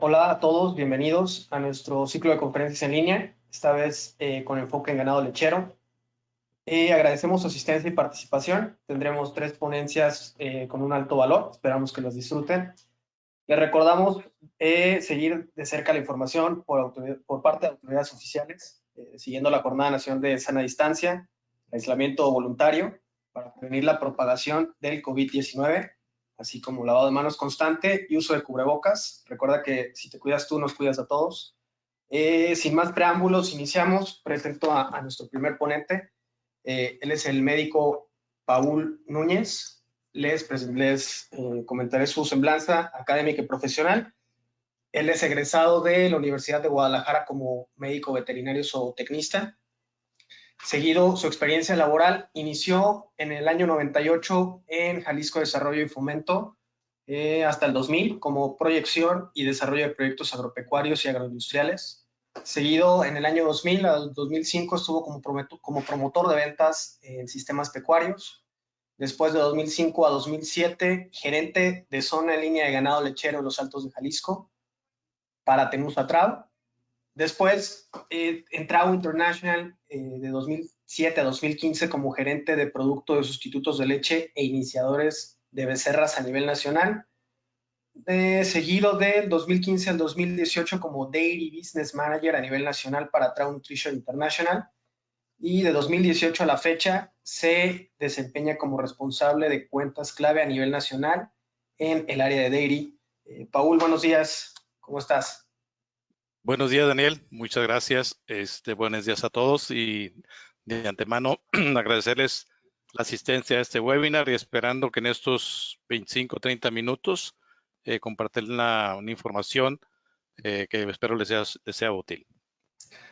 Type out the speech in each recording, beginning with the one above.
Hola a todos, bienvenidos a nuestro ciclo de conferencias en línea, esta vez con enfoque en ganado lechero. Agradecemos su asistencia y participación. Tendremos 3 ponencias con un alto valor, esperamos que las disfruten. Les recordamos seguir de cerca la información por parte de autoridades oficiales, siguiendo la Jornada Nacional de Sana Distancia, aislamiento voluntario, para prevenir la propagación del COVID-19, así como lavado de manos constante y uso de cubrebocas. Recuerda que si te cuidas tú, nos cuidas a todos. Sin más preámbulos, iniciamos. Presento a nuestro primer ponente. Él es el médico Paul Núñez. Les comentaré su semblanza académica y profesional. Él es egresado de la Universidad de Guadalajara como médico veterinario zootecnista. Seguido, su experiencia laboral inició en el año 98 en Jalisco Desarrollo y Fomento, hasta el 2000 como proyección y desarrollo de proyectos agropecuarios y agroindustriales. Seguido, en el año 2000 al 2005 estuvo como promotor de ventas en sistemas pecuarios. Después de 2005 a 2007, gerente de zona en línea de ganado lechero en los Altos de Jalisco para Tenusa Trau. Después, en Trau International, de 2007 a 2015 como gerente de producto de sustitutos de leche e iniciadores de becerras a nivel nacional. Seguido del 2015 al 2018 como Dairy Business Manager a nivel nacional para Trau Nutrition International. Y de 2018 a la fecha se desempeña como responsable de cuentas clave a nivel nacional en el área de Dairy. Paul, buenos días, ¿cómo estás? Buenos días, Daniel. Muchas gracias. Buenos días a todos y de antemano agradecerles la asistencia a este webinar y esperando que en estos 25 o 30 minutos compartir una información que espero les sea útil.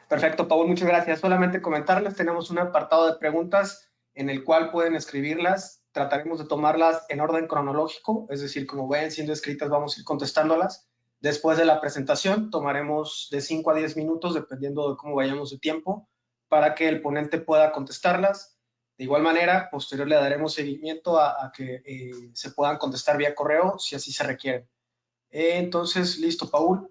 Perfecto, Paul, muchas gracias. Solamente comentarles, tenemos un apartado de preguntas en el cual pueden escribirlas. Trataremos de tomarlas en orden cronológico, es decir, como vayan siendo escritas, vamos a ir contestándolas. Después de la presentación, tomaremos de 5 a 10 minutos, dependiendo de cómo vayamos de tiempo, para que el ponente pueda contestarlas. De igual manera, posterior le daremos seguimiento a que se puedan contestar vía correo, si así se requiere. Entonces, listo, Paul.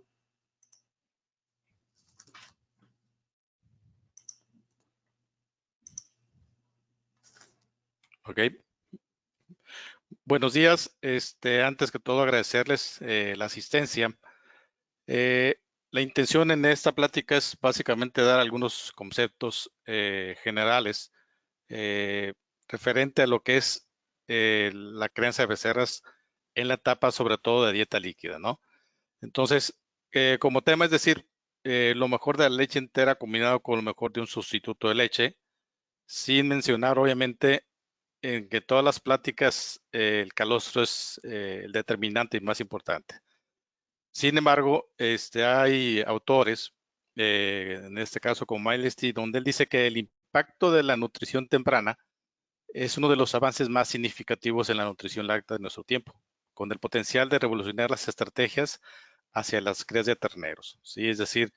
Ok. Buenos días. Antes que todo, agradecerles la asistencia. La intención en esta plática es básicamente dar algunos conceptos generales referente a lo que es la crianza de becerras en la etapa sobre todo de dieta líquida, ¿no? Entonces, como tema es decir, lo mejor de la leche entera combinado con lo mejor de un sustituto de leche, sin mencionar obviamente en que todas las pláticas el calostro es el determinante y más importante. Sin embargo, hay autores, en este caso como Milesty, donde él dice que el impacto de la nutrición temprana es uno de los avances más significativos en la nutrición láctea de nuestro tiempo, con el potencial de revolucionar las estrategias hacia las crías de terneros, ¿sí? Es decir,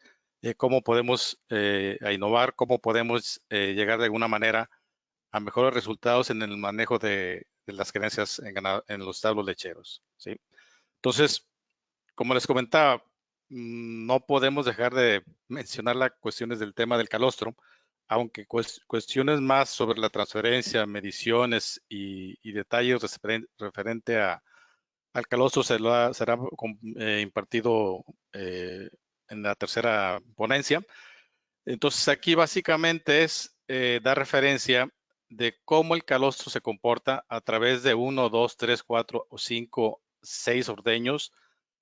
cómo podemos innovar, cómo podemos llegar de alguna manera a mejores resultados en el manejo de las creencias en los establos lecheros, ¿sí? Entonces, como les comentaba, no podemos dejar de mencionar las cuestiones del tema del calostro, aunque cuestiones más sobre la transferencia, mediciones y detalles referente al calostro será impartido en la tercera ponencia. Entonces aquí básicamente es dar referencia de cómo el calostro se comporta a través de 1, 2, 3, 4 o 5, 6 ordeños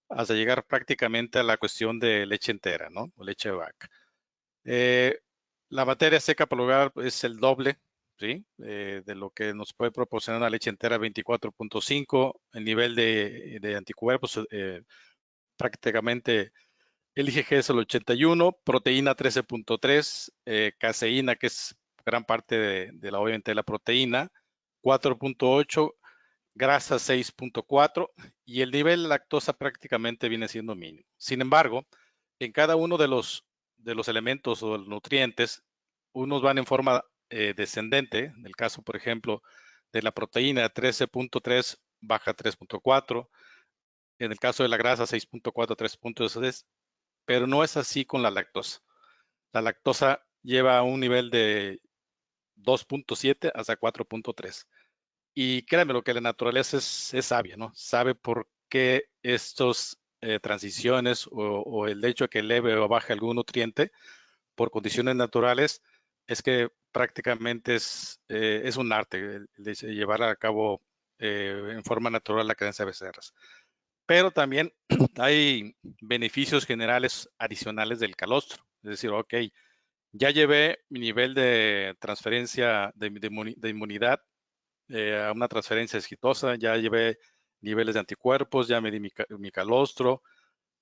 hasta llegar prácticamente a la cuestión de leche entera, ¿no? O leche de vaca. La materia seca por lugar es el doble, ¿sí? De lo que nos puede proporcionar una leche entera 24.5, el nivel de anticuerpos prácticamente el IgG es el 81, proteína 13.3, caseína, que es gran parte de la, obviamente, de la proteína, 4.8, grasa 6.4 y el nivel de lactosa prácticamente viene siendo mínimo. Sin embargo, en cada uno de los elementos o de los nutrientes, unos van en forma descendente. En el caso, por ejemplo, de la proteína 13.3 baja 3.4, en el caso de la grasa 6.4 a 3.6, pero no es así con la lactosa. La lactosa lleva un nivel de 2.7 hasta 4.3. Y créanme lo que la naturaleza es sabia, ¿no? Sabe por qué estos transiciones o el hecho de que eleve o baje algún nutriente por condiciones naturales es que prácticamente es un arte llevar a cabo en forma natural la creencia de becerras. Pero también hay beneficios generales adicionales del calostro. Es decir, ok, ya llevé mi nivel de transferencia de inmunidad a una transferencia exitosa, ya llevé niveles de anticuerpos, ya me di mi calostro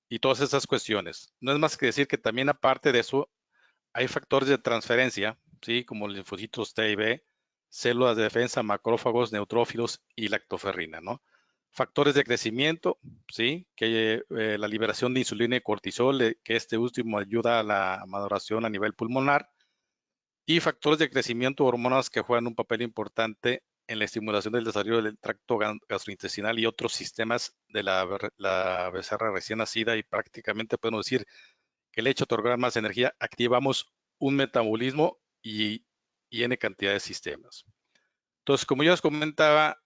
y todas esas cuestiones. No es más que decir que también aparte de eso, hay factores de transferencia, ¿sí? Como linfocitos T y B, células de defensa, macrófagos, neutrófilos y lactoferrina, ¿no? Factores de crecimiento, ¿sí? Que la liberación de insulina y cortisol, que este último ayuda a la maduración a nivel pulmonar. Y factores de crecimiento, hormonas que juegan un papel importante en la estimulación del desarrollo del tracto gastrointestinal y otros sistemas de la becerra recién nacida, y prácticamente podemos decir que el hecho de otorgar más energía, activamos un metabolismo y N cantidad de sistemas. Entonces, como yo les comentaba,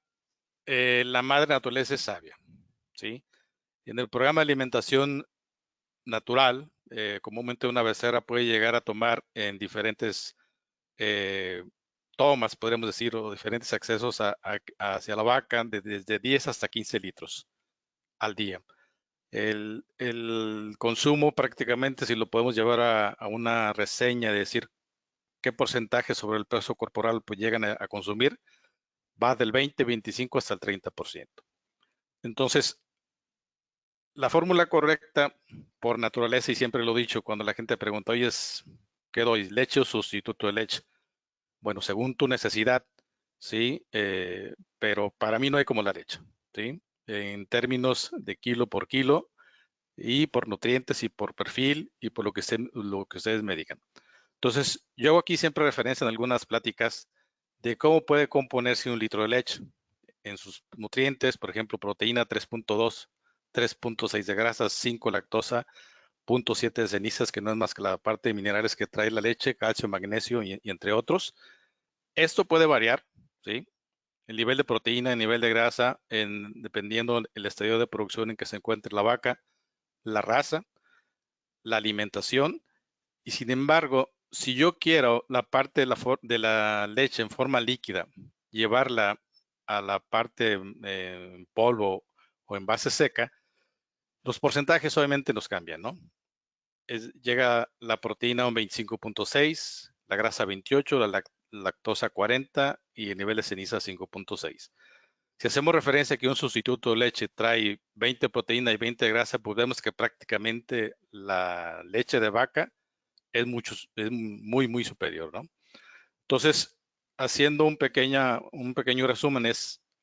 la madre naturaleza es sabia, ¿sí? En el programa de alimentación natural, comúnmente una becerra puede llegar a tomar en diferentes tomas, podríamos decir, o diferentes accesos hacia la vaca, desde 10 hasta 15 litros al día. El consumo prácticamente, si lo podemos llevar a una reseña de decir qué porcentaje sobre el peso corporal pues llegan a consumir, va del 20, 25 hasta el 30%. Entonces, la fórmula correcta por naturaleza, y siempre lo he dicho cuando la gente pregunta, oye, ¿qué doy? ¿Leche o sustituto de leche? Bueno, según tu necesidad, ¿sí? Pero para mí no hay como la leche, ¿sí? En términos de kilo por kilo, y por nutrientes y por perfil y por lo que ustedes me digan. Entonces, yo hago aquí siempre referencia en algunas pláticas de cómo puede componerse un litro de leche. En sus nutrientes, por ejemplo, proteína 3.2, 3.6 de grasas, 5 lactosa, 0.7 de cenizas, que no es más que la parte de minerales que trae la leche, calcio, magnesio y entre otros. Esto puede variar, ¿sí? El nivel de proteína, el nivel de grasa, dependiendo el estadio de producción en que se encuentre la vaca, la raza, la alimentación, y sin embargo, si yo quiero la parte de la leche en forma líquida, llevarla a la parte en polvo o en base seca, los porcentajes obviamente nos cambian, ¿no? Llega la proteína a un 25.6, la grasa 28, la lactosa 40 y el nivel de ceniza 5.6. Si hacemos referencia a que un sustituto de leche trae 20 proteína y 20 grasa, pues vemos que prácticamente la leche de vaca es muy, muy superior, ¿no? Entonces, haciendo un pequeño resumen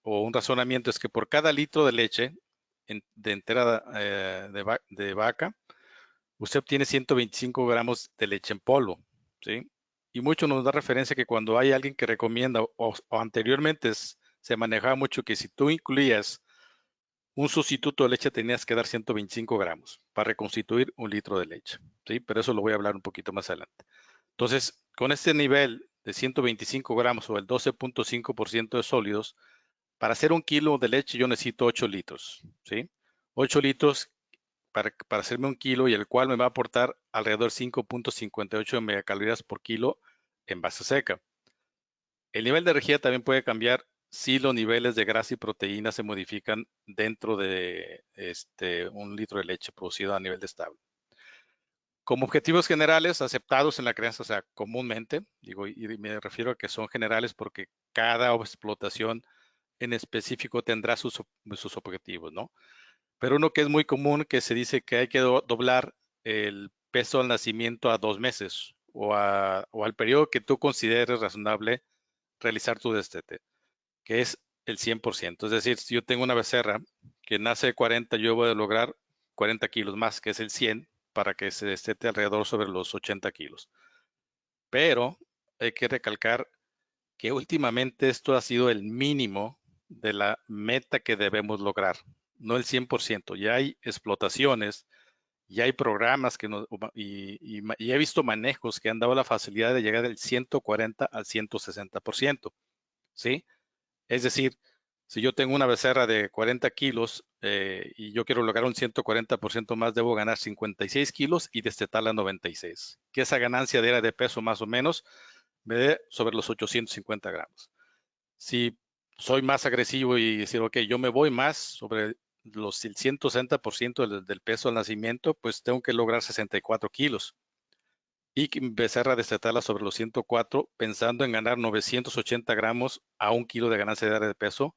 o un razonamiento, es que por cada litro de leche de entera de vaca, usted obtiene 125 gramos de leche en polvo, ¿sí? Y mucho nos da referencia que cuando hay alguien que recomienda o anteriormente se manejaba mucho que si tú incluías un sustituto de leche tenías que dar 125 gramos para reconstituir un litro de leche, ¿sí? Pero eso lo voy a hablar un poquito más adelante. Entonces, con este nivel de 125 gramos o el 12.5% de sólidos, para hacer un kilo de leche yo necesito 8 litros, ¿sí? 8 litros para hacerme un kilo, y el cual me va a aportar alrededor de 5.58 megacalorías por kilo en base seca. El nivel de energía también puede cambiar si los niveles de grasa y proteína se modifican dentro de un litro de leche producido a nivel de estable. Como objetivos generales aceptados en la crianza, o sea, comúnmente, digo, y me refiero a que son generales porque cada explotación en específico tendrá sus objetivos, ¿no? Pero uno que es muy común, que se dice que hay que doblar el peso al nacimiento a 2 meses o al periodo que tú consideres razonable realizar tu destete, que es el 100%. Es decir, si yo tengo una becerra que nace de 40, yo voy a lograr 40 kilos más, que es el 100, para que se destete alrededor sobre los 80 kilos. Pero hay que recalcar que últimamente esto ha sido el mínimo de la meta que debemos lograr. no el 100%. Ya hay explotaciones, ya hay programas y he visto manejos que han dado la facilidad de llegar del 140 al 160%, ¿sí? Es decir, si yo tengo una becerra de 40 kilos y yo quiero lograr un 140% más, debo ganar 56 kilos y destetarla 96. Que esa ganancia de peso más o menos me dé sobre los 850 gramos. Si soy más agresivo y decir, ok, yo me voy más sobre el 160% del peso al nacimiento, pues tengo que lograr 64 kilos. Y empezar a destetarla sobre los 104, pensando en ganar 980 gramos a 1 kilo de ganancia de área de peso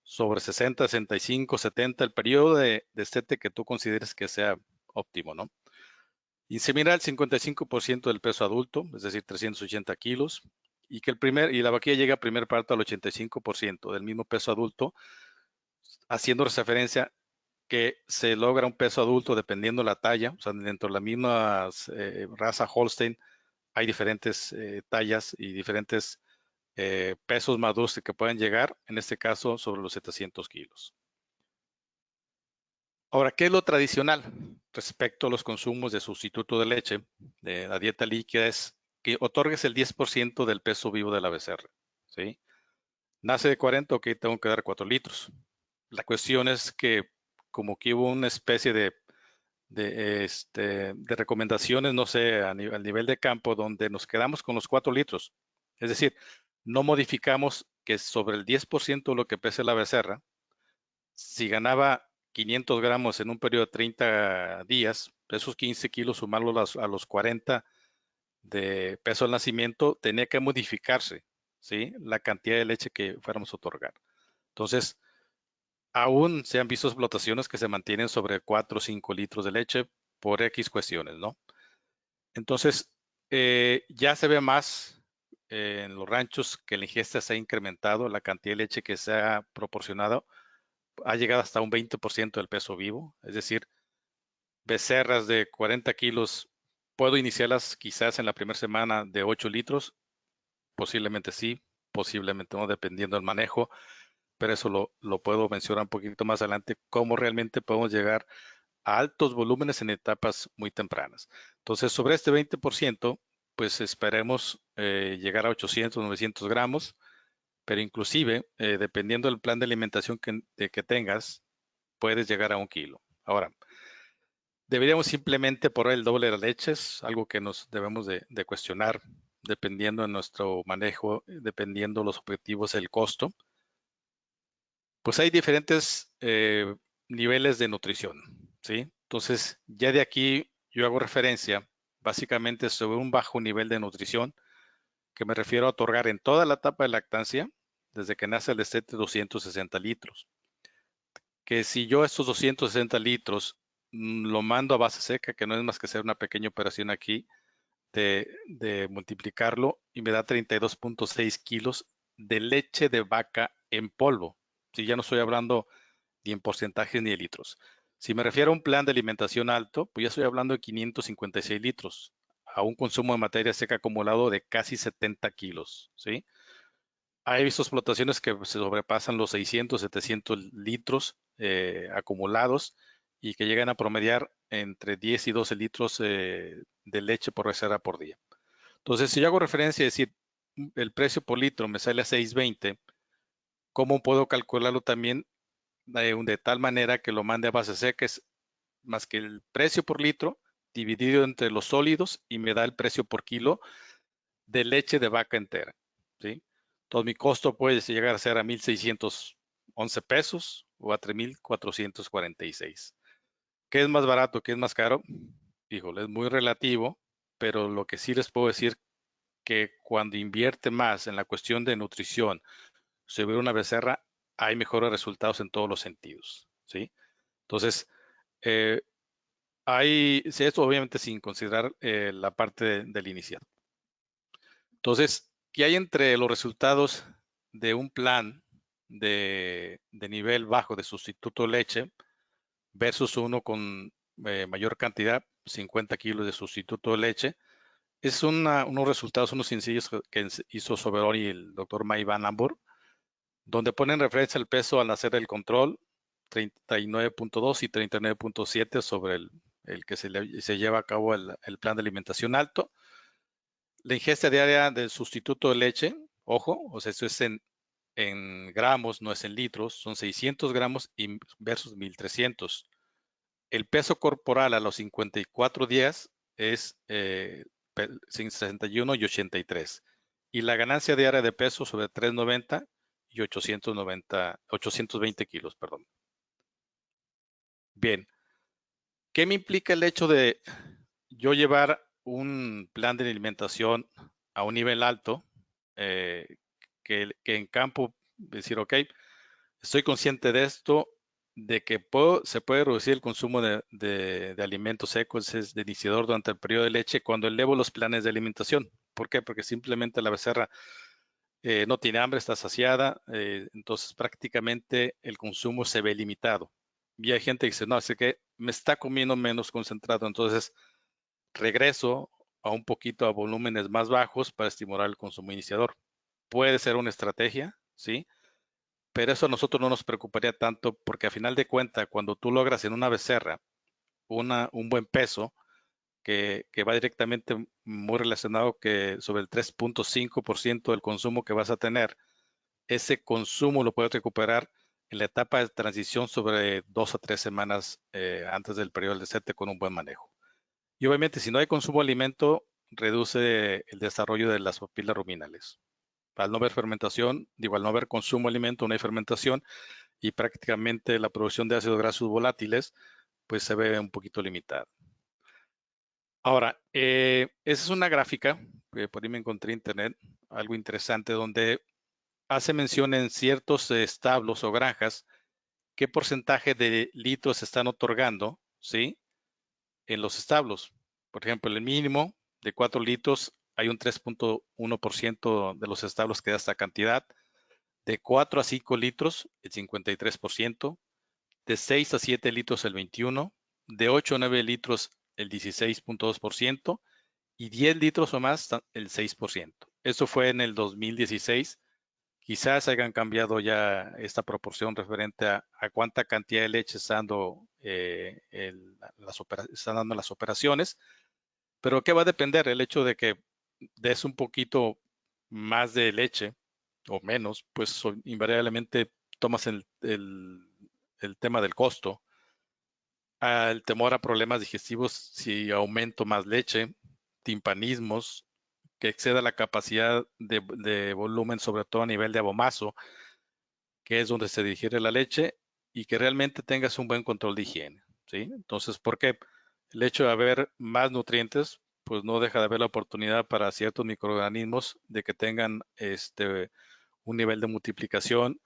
sobre 60, 65, 70, el periodo de destete que tú consideres que sea óptimo, ¿no? Inseminar el 55% del peso adulto, es decir, 380 kilos, y que la vaquilla llegue a primer parto al 85% del mismo peso adulto, haciendo referencia que se logra un peso adulto dependiendo la talla, o sea, dentro de la misma raza Holstein hay diferentes tallas y diferentes pesos maduros que pueden llegar, en este caso, sobre los 700 kilos. Ahora, ¿qué es lo tradicional respecto a los consumos de sustituto de leche? De la dieta líquida es que otorgues el 10% del peso vivo de la becerra, ¿sí? Nace de 40, ok, tengo que dar 4 litros. La cuestión es que como que hubo una especie de recomendaciones, no sé, a nivel de campo, donde nos quedamos con los 4 litros. Es decir, no modificamos que sobre el 10% de lo que pese la becerra, si ganaba 500 gramos en un periodo de 30 días, esos 15 kilos sumarlos a los 40 de peso al nacimiento, tenía que modificarse, ¿sí? La cantidad de leche que fuéramos a otorgar. Entonces, aún se han visto explotaciones que se mantienen sobre 4 o 5 litros de leche por X cuestiones, ¿no? Entonces, ya se ve más en los ranchos que la ingesta se ha incrementado, la cantidad de leche que se ha proporcionado ha llegado hasta un 20% del peso vivo, es decir, becerras de 40 kilos, ¿puedo iniciarlas quizás en la primera semana de 8 litros? Posiblemente sí, posiblemente no, dependiendo del manejo, pero eso lo puedo mencionar un poquito más adelante, cómo realmente podemos llegar a altos volúmenes en etapas muy tempranas. Entonces, sobre este 20%, pues esperemos llegar a 800, 900 gramos, pero inclusive, dependiendo del plan de alimentación que tengas, puedes llegar a 1 kilo. Ahora, deberíamos simplemente poner el doble de las leches, algo que nos debemos de cuestionar, dependiendo de nuestro manejo, dependiendo los objetivos, el costo. Pues hay diferentes niveles de nutrición, ¿sí? Entonces, ya de aquí yo hago referencia básicamente sobre un bajo nivel de nutrición, que me refiero a otorgar en toda la etapa de lactancia, desde que nace el destete, 260 litros. Que si yo estos 260 litros lo mando a base seca, que no es más que hacer una pequeña operación aquí, de multiplicarlo, y me da 32.6 kilos de leche de vaca en polvo. Si ya no estoy hablando ni en porcentajes ni de litros. Si me refiero a un plan de alimentación alto, pues ya estoy hablando de 556 litros, a un consumo de materia seca acumulado de casi 70 kilos, ¿sí? Hay visto explotaciones que se sobrepasan los 600, 700 litros acumulados y que llegan a promediar entre 10 y 12 litros de leche por becerra por día. Entonces, si yo hago referencia a decir, el precio por litro me sale a 6.20, ¿cómo puedo calcularlo también de tal manera que lo mande a base seca? Es más que el precio por litro dividido entre los sólidos y me da el precio por kilo de leche de vaca entera, ¿sí? Entonces mi costo puede llegar a ser a 1,611 pesos o a 3,446. ¿Qué es más barato? ¿Qué es más caro? Híjole, es muy relativo, pero lo que sí les puedo decir que cuando invierte más en la cuestión de nutrición sobre una becerra, hay mejores resultados en todos los sentidos, ¿sí? Entonces, eh, esto obviamente sin considerar la parte del inicial. Entonces, ¿qué hay entre los resultados de un plan de nivel bajo de sustituto de leche versus uno con mayor cantidad, 50 kilos de sustituto de leche? Es unos resultados, unos sencillos que hizo Soberón y el doctor May Van Amburg, donde ponen referencia al peso al nacer del control, 39.2 y 39.7 sobre el que se lleva a cabo el plan de alimentación alto. La ingesta diaria del sustituto de leche, ojo, o sea, eso es en gramos, no es en litros, son 600 gramos versus 1300. El peso corporal a los 54 días es 61 y 83. Y la ganancia diaria de peso sobre 390 y 820 kilos, perdón. Bien, ¿qué me implica el hecho de yo llevar un plan de alimentación a un nivel alto? Que en campo decir, ok, estoy consciente de esto, de que se puede reducir el consumo de alimentos secos, de iniciador durante el periodo de leche cuando elevo los planes de alimentación. ¿Por qué? Porque simplemente la becerra no tiene hambre, está saciada, entonces prácticamente el consumo se ve limitado. Y hay gente que dice, no, así que me está comiendo menos concentrado, entonces regreso a un poquito a volúmenes más bajos para estimular el consumo iniciador. Puede ser una estrategia, ¿sí? Pero eso a nosotros no nos preocuparía tanto porque a final de cuentas, cuando tú logras en una becerra un buen peso, que va directamente muy relacionado que sobre el 3.5% del consumo que vas a tener, ese consumo lo puedes recuperar en la etapa de transición sobre 2 a 3 semanas antes del periodo del sete con un buen manejo. Y obviamente si no hay consumo de alimento, reduce el desarrollo de las papilas ruminales. Al no haber fermentación, digo, al no haber consumo de alimento, no hay fermentación y prácticamente la producción de ácidos grasos volátiles, pues se ve un poquito limitada. Ahora, esa es una gráfica que por ahí me encontré en internet, algo interesante, donde hace mención en ciertos establos o granjas qué porcentaje de litros se están otorgando, ¿sí? En los establos. Por ejemplo, el mínimo de 4 litros, hay un 3.1% de los establos que da esta cantidad. De 4 a 5 litros, el 53%. De 6 a 7 litros, el 21%. De 8 a 9 litros, el 16.2%. Y 10 litros o más, el 6%. Eso fue en el 2016. Quizás hayan cambiado ya esta proporción referente a cuánta cantidad de leche están dando, están dando las operaciones, pero ¿qué va a depender? El hecho de que des un poquito más de leche o menos, pues invariablemente tomas el tema del costo, el temor a problemas digestivos si aumento más leche, timpanismos, que exceda la capacidad de volumen, sobre todo a nivel de abomazo, que es donde se digiere la leche, y que realmente tengas un buen control de higiene, ¿sí? Entonces, ¿por qué? El hecho de haber más nutrientes, pues no deja de haber la oportunidad para ciertos microorganismos de que tengan un nivel de multiplicación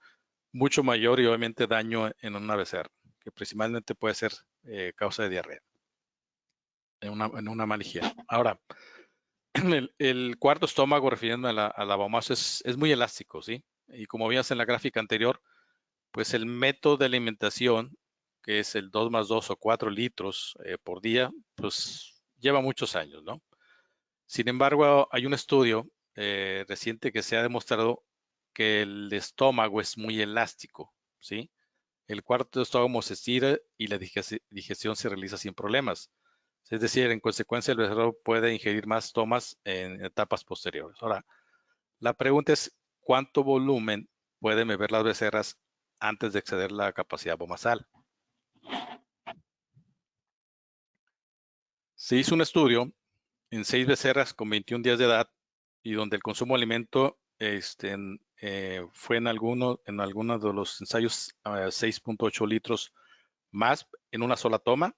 mucho mayor y obviamente daño en una becerra, que principalmente puede ser causa de diarrea en una mala higiene. Ahora, el cuarto estómago, refiriéndome a la abomazo, es muy elástico, ¿sí? Y como veías en la gráfica anterior, pues el método de alimentación, que es el 2 más 2 o 4 litros por día, pues lleva muchos años, ¿no? Sin embargo, hay un estudio reciente que se ha demostrado que el estómago es muy elástico, ¿sí? El cuarto estómago se estira y la digestión se realiza sin problemas. Es decir, en consecuencia, el becerro puede ingerir más tomas en etapas posteriores. Ahora, la pregunta es, ¿cuánto volumen pueden beber las becerras antes de exceder la capacidad vomasal? Se hizo un estudio en 6 becerras con 21 días de edad y donde el consumo de alimento fue en algunos de los ensayos 6.8 litros más en una sola toma,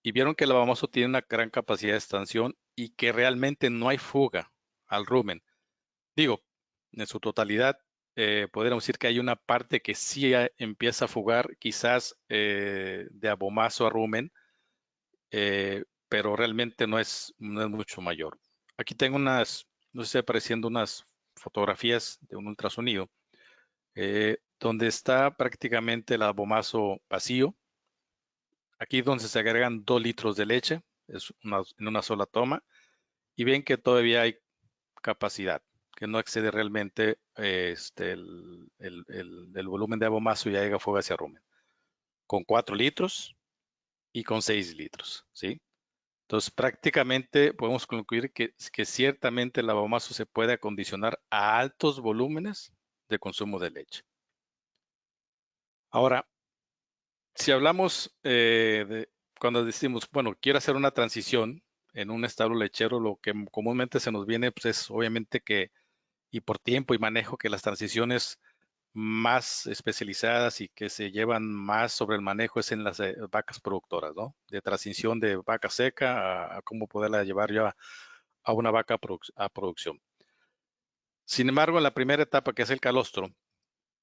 y vieron que el babomazo tiene una gran capacidad de expansión y que realmente no hay fuga al rumen. Digo, en su totalidad, podríamos decir que hay una parte que sí empieza a fugar, quizás de abomazo a rumen, pero realmente no es mucho mayor. Aquí tengo no sé si está apareciendo unas fotografías de un ultrasonido, donde está prácticamente el abomazo vacío. Aquí es donde se agregan 2 litros de leche, en una sola toma, y ven que todavía hay capacidad, que no excede realmente el volumen de abomazo y llega fuego hacia rumen. con 4 litros y con 6 litros, ¿sí? Entonces, prácticamente podemos concluir que ciertamente el lavomazo se puede acondicionar a altos volúmenes de consumo de leche. Ahora, si hablamos cuando decimos, bueno, quiero hacer una transición en un establo lechero, lo que comúnmente se nos viene pues, es obviamente y por tiempo y manejo, que las transiciones más especializadas y que se llevan más sobre el manejo es en las vacas productoras, ¿no? De transición de vaca seca a cómo poderla llevar ya a una vaca a producción. Sin embargo, en la primera etapa, que es el calostro,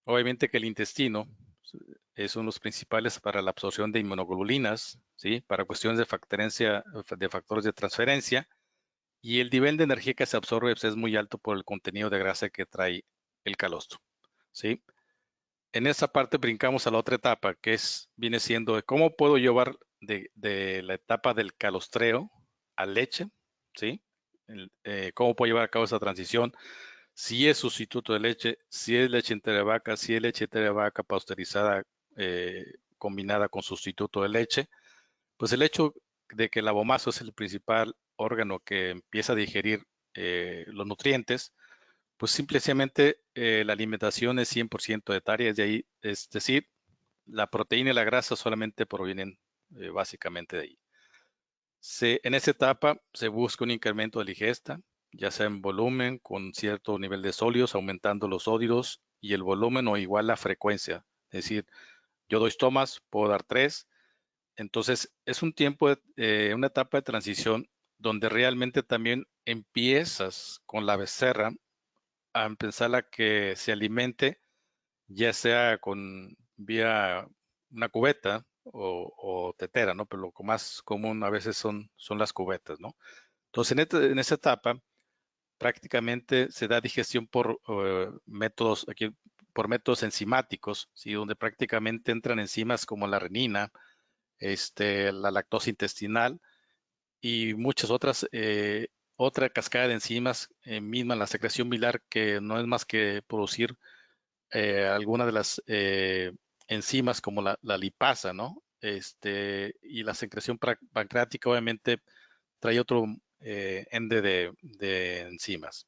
obviamente que el intestino es uno de los principales para la absorción de inmunoglobulinas, ¿sí? Para cuestiones de factores de transferencia, y el nivel de energía que se absorbe pues, es muy alto por el contenido de grasa que trae el calostro, ¿sí? En esa parte brincamos a la otra etapa, que viene siendo de cómo puedo llevar de la etapa del calostreo a leche, ¿sí? Cómo puedo llevar a cabo esa transición, si es sustituto de leche, si es leche entera de vaca, si es leche entera de vaca pasteurizada combinada con sustituto de leche. Pues el hecho de que el abomazo es el principal órgano que empieza a digerir los nutrientes, pues simplemente la alimentación es 100% etaria, es decir, la proteína y la grasa solamente provienen básicamente de ahí. En esta etapa se busca un incremento de la ingesta, ya sea en volumen, con cierto nivel de sólidos, aumentando los sólidos y el volumen o igual la frecuencia. Es decir, yo doy tomas, puedo dar 3. Entonces, es un tiempo, una etapa de transición donde realmente también empiezas con la becerra a empezar a que se alimente, ya sea con vía una cubeta o tetera, ¿no? Pero lo más común a veces son las cubetas, ¿no? Entonces, en esta etapa, prácticamente se da digestión por métodos enzimáticos, ¿sí? Donde prácticamente entran enzimas como la renina, la lactosa intestinal y muchas otras, otra cascada de enzimas misma en la secreción biliar, que no es más que producir alguna de las enzimas como la lipasa, ¿no? Y la secreción pancreática obviamente trae otro ende de enzimas.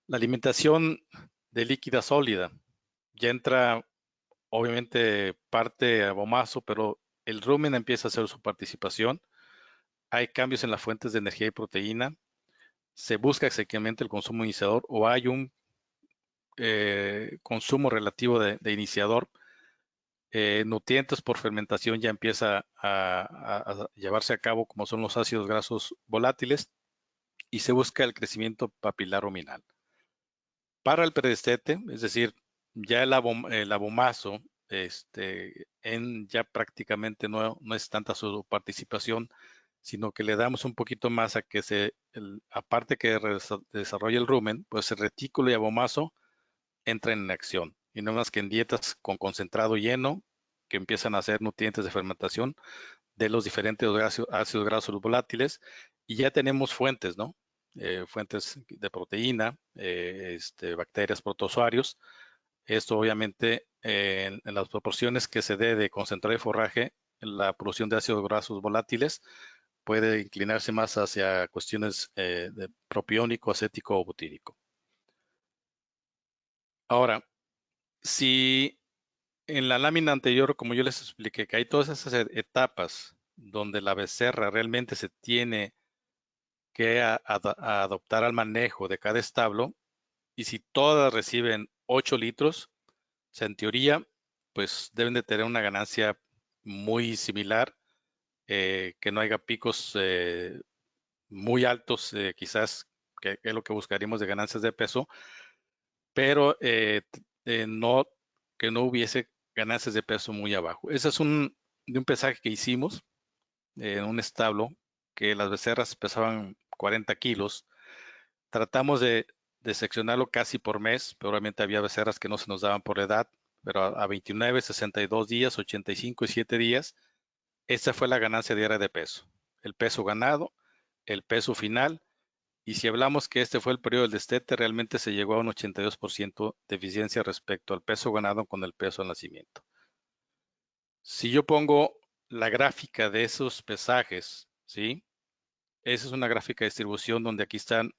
La alimentación de líquida sólida ya entra obviamente parte abomazo, pero el rumen empieza a hacer su participación. Hay cambios en las fuentes de energía y proteína. Se busca exactamente el consumo iniciador o hay un consumo relativo de iniciador. Nutrientes por fermentación ya empieza a llevarse a cabo, como son los ácidos grasos volátiles, y se busca el crecimiento papilar ruminal. Para el predestete, es decir, ya el abomazo, ya prácticamente no es tanta su participación, sino que le damos un poquito más a que aparte que desarrolle el rumen, pues el retículo y abomazo entran en acción. Y no más que en dietas con concentrado lleno, que empiezan a hacer nutrientes de fermentación de los diferentes ácidos grasos volátiles, y ya tenemos fuentes, ¿no? Fuentes de proteína, bacterias, protozoarios. Esto obviamente en las proporciones que se dé de concentrado de forraje, la producción de ácidos grasos volátiles puede inclinarse más hacia cuestiones de propiónico, acético o butírico. Ahora, si en la lámina anterior, como yo les expliqué, que hay todas esas etapas donde la becerra realmente se tiene que adoptar al manejo de cada establo, y si todas reciben 8 litros, o sea, en teoría, pues deben de tener una ganancia muy similar, que no haya picos muy altos, quizás, que es lo que buscaríamos de ganancias de peso, pero no que no hubiese ganancias de peso muy abajo. Ese es de un pesaje que hicimos en un establo, que las becerras pesaban 40 kilos. Tratamos de seccionarlo casi por mes, pero obviamente había becerras que no se nos daban por edad, pero a 29, 62 días, 85 y 7 días, esa fue la ganancia diaria de peso. El peso ganado, el peso final, y si hablamos que este fue el periodo del destete, realmente se llegó a un 82% de eficiencia respecto al peso ganado con el peso al nacimiento. Si yo pongo la gráfica de esos pesajes, ¿sí? Esa es una gráfica de distribución donde aquí están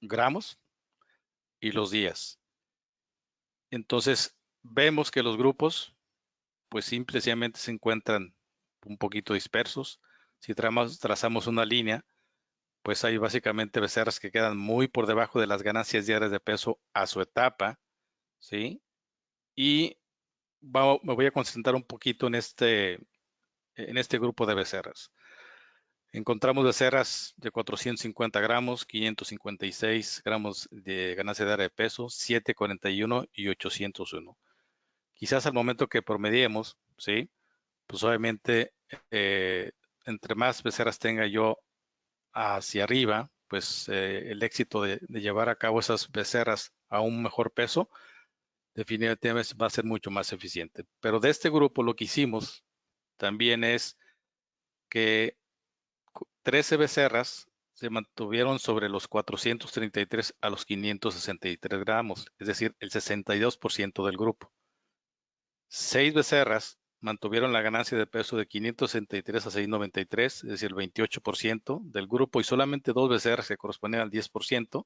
gramos y los días. Entonces, vemos que los grupos, pues simplemente se encuentran un poquito dispersos. Si trazamos una línea, pues hay básicamente becerras que quedan muy por debajo de las ganancias diarias de peso a su etapa, ¿sí? Y me voy a concentrar un poquito en este grupo de becerras. Encontramos becerras de 450 gramos, 556 gramos de ganancia diaria de peso, 741 y 801. Quizás al momento que promediemos, ¿sí? Pues obviamente, entre más becerras tenga yo hacia arriba, pues el éxito de llevar a cabo esas becerras a un mejor peso, definitivamente va a ser mucho más eficiente. Pero de este grupo lo que hicimos también es que 13 becerras se mantuvieron sobre los 433 a los 563 gramos, es decir, el 62% del grupo. 6 becerras mantuvieron la ganancia de peso de 563 a 693, es decir, el 28% del grupo, y solamente 2 becerras que correspondían al 10%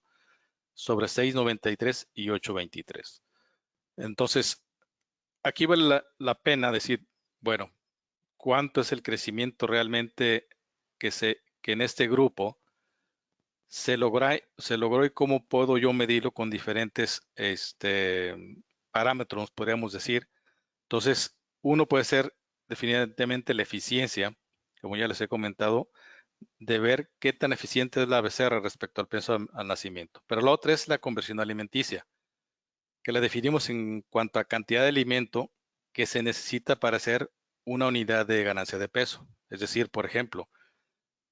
sobre 693 y 823. Entonces, aquí vale la pena decir, bueno, ¿cuánto es el crecimiento realmente que en este grupo se logró y cómo puedo yo medirlo con diferentes parámetros, podríamos decir? Entonces, uno puede ser definitivamente la eficiencia, como ya les he comentado, de ver qué tan eficiente es la becerra respecto al peso al nacimiento. Pero la otra es la conversión alimenticia, que la definimos en cuanto a cantidad de alimento que se necesita para hacer una unidad de ganancia de peso. Es decir, por ejemplo,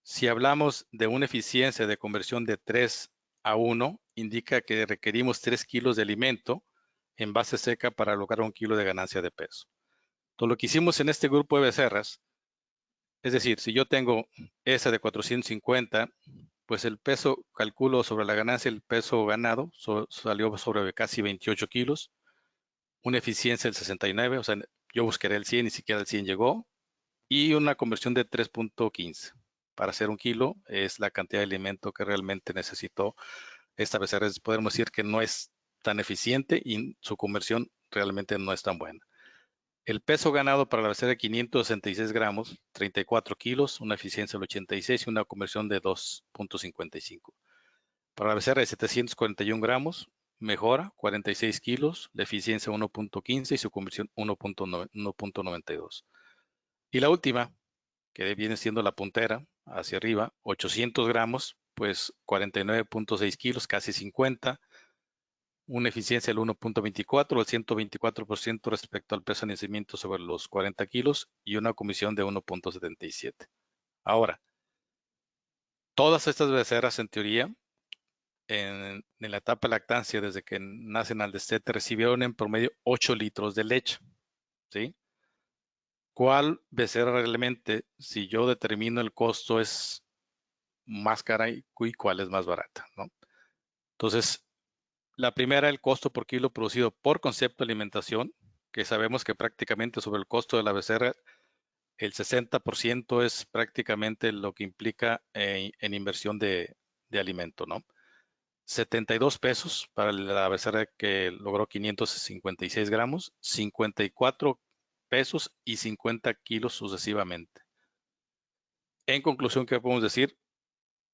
si hablamos de una eficiencia de conversión de 3 a 1, indica que requerimos 3 kilos de alimento en base seca para lograr 1 kilo de ganancia de peso. Entonces, lo que hicimos en este grupo de becerras, es decir, si yo tengo esa de 450, pues el peso, calculo sobre la ganancia, el peso ganado salió sobre casi 28 kilos, una eficiencia del 69, o sea, yo buscaré el 100, ni siquiera el 100 llegó, y una conversión de 3.15. Para hacer 1 kilo es la cantidad de alimento que realmente necesitó esta becerra. Podemos decir que no es tan eficiente y su conversión realmente no es tan buena. El peso ganado para la becerra de 566 gramos, 34 kilos, una eficiencia del 86 y una conversión de 2.55. Para la becerra de 741 gramos, mejora, 46 kilos, la eficiencia 1.15 y su conversión 1.92. Y la última, que viene siendo la puntera, hacia arriba, 800 gramos, pues 49.6 kilos, casi 50, una eficiencia del 1.24, el 124% respecto al peso de nacimiento sobre los 40 kilos y una comisión de 1.77. Ahora, todas estas becerras en teoría, en la etapa de lactancia, desde que nacen al destete, recibieron en promedio 8 litros de leche, ¿sí? ¿Cuál becerra realmente, si yo determino el costo, es más cara y cuál es más barata, ¿no? Entonces, la primera, el costo por kilo producido por concepto de alimentación, que sabemos que prácticamente sobre el costo de la becerra, el 60% es prácticamente lo que implica en inversión de alimento, ¿no? 72 pesos para la becerra que logró 556 gramos, 54 pesos y 50 kilos sucesivamente. En conclusión, ¿qué podemos decir?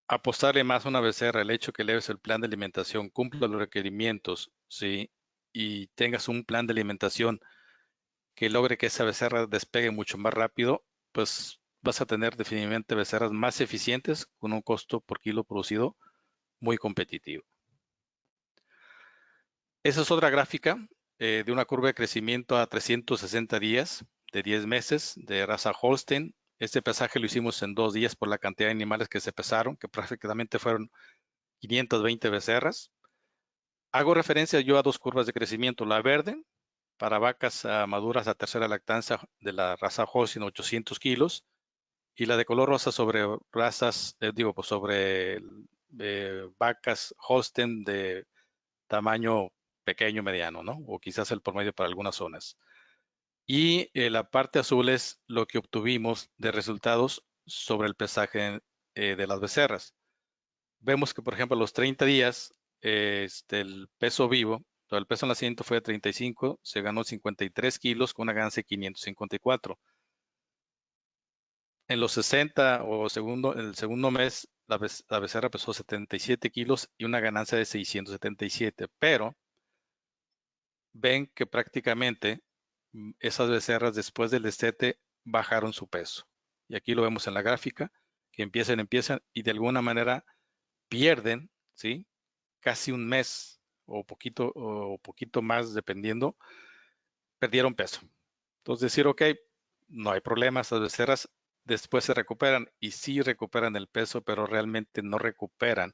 Apostarle más a una becerra, el hecho que leves el plan de alimentación, cumpla los requerimientos, ¿sí? Y tengas un plan de alimentación que logre que esa becerra despegue mucho más rápido, pues vas a tener definitivamente becerras más eficientes con un costo por kilo producido muy competitivo. Esa es otra gráfica de una curva de crecimiento a 360 días de 10 meses de raza Holstein. Este pesaje lo hicimos en 2 días por la cantidad de animales que se pesaron, que prácticamente fueron 520 becerras. Hago referencia yo a 2 curvas de crecimiento, la verde para vacas maduras a tercera lactancia de la raza Holstein 800 kilos y la de color rosa sobre razas, pues sobre vacas Holstein de tamaño pequeño mediano, ¿no? O quizás el promedio para algunas zonas. Y la parte azul es lo que obtuvimos de resultados sobre el pesaje de las becerras. Vemos que, por ejemplo, a los 30 días, el peso vivo, todo el peso en nacimiento fue de 35, se ganó 53 kilos con una ganancia de 554. En los 60 o en el segundo mes, la becerra pesó 77 kilos y una ganancia de 677, pero ven que prácticamente esas becerras después del destete bajaron su peso. Y aquí lo vemos en la gráfica, que empiezan y de alguna manera pierden, ¿sí? Casi un mes o poquito más, dependiendo, perdieron peso. Entonces decir, ok, no hay problema, estas becerras después se recuperan y sí recuperan el peso, pero realmente no recuperan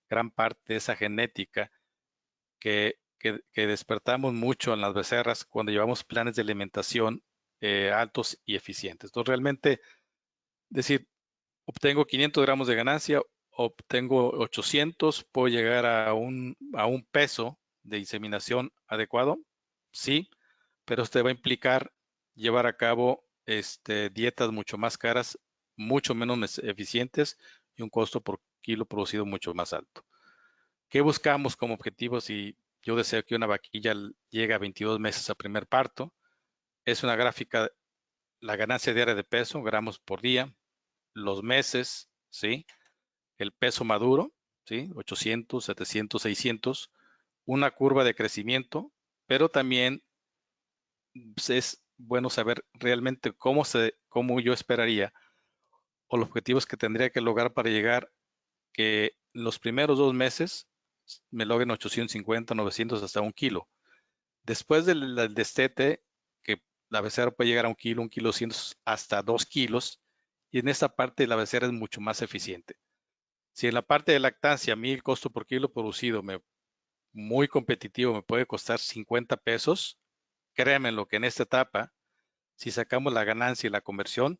gran parte de esa genética que despertamos mucho en las becerras cuando llevamos planes de alimentación altos y eficientes. Entonces realmente decir, obtengo 500 gramos de ganancia, obtengo 800, puedo llegar a un peso de inseminación adecuado, sí, pero esto va a implicar llevar a cabo dietas mucho más caras, mucho menos eficientes y un costo por kilo producido mucho más alto. ¿Qué buscamos como objetivo si yo deseo que una vaquilla llegue a 22 meses a primer parto? Es una gráfica, la ganancia diaria de peso, gramos por día, los meses, ¿sí? El peso maduro, ¿sí? 800, 700, 600, una curva de crecimiento, pero también es bueno saber realmente cómo yo esperaría o los objetivos que tendría que lograr para llegar que los primeros 2 meses me logren 850, 900 hasta un kilo. Después del destete, que la becerra puede llegar a un kilo 100 hasta 2 kilos, y en esta parte la becerra es mucho más eficiente. Si en la parte de lactancia a mí el costo por kilo producido muy competitivo me puede costar 50 pesos, créanme lo que en esta etapa, si sacamos la ganancia y la conversión,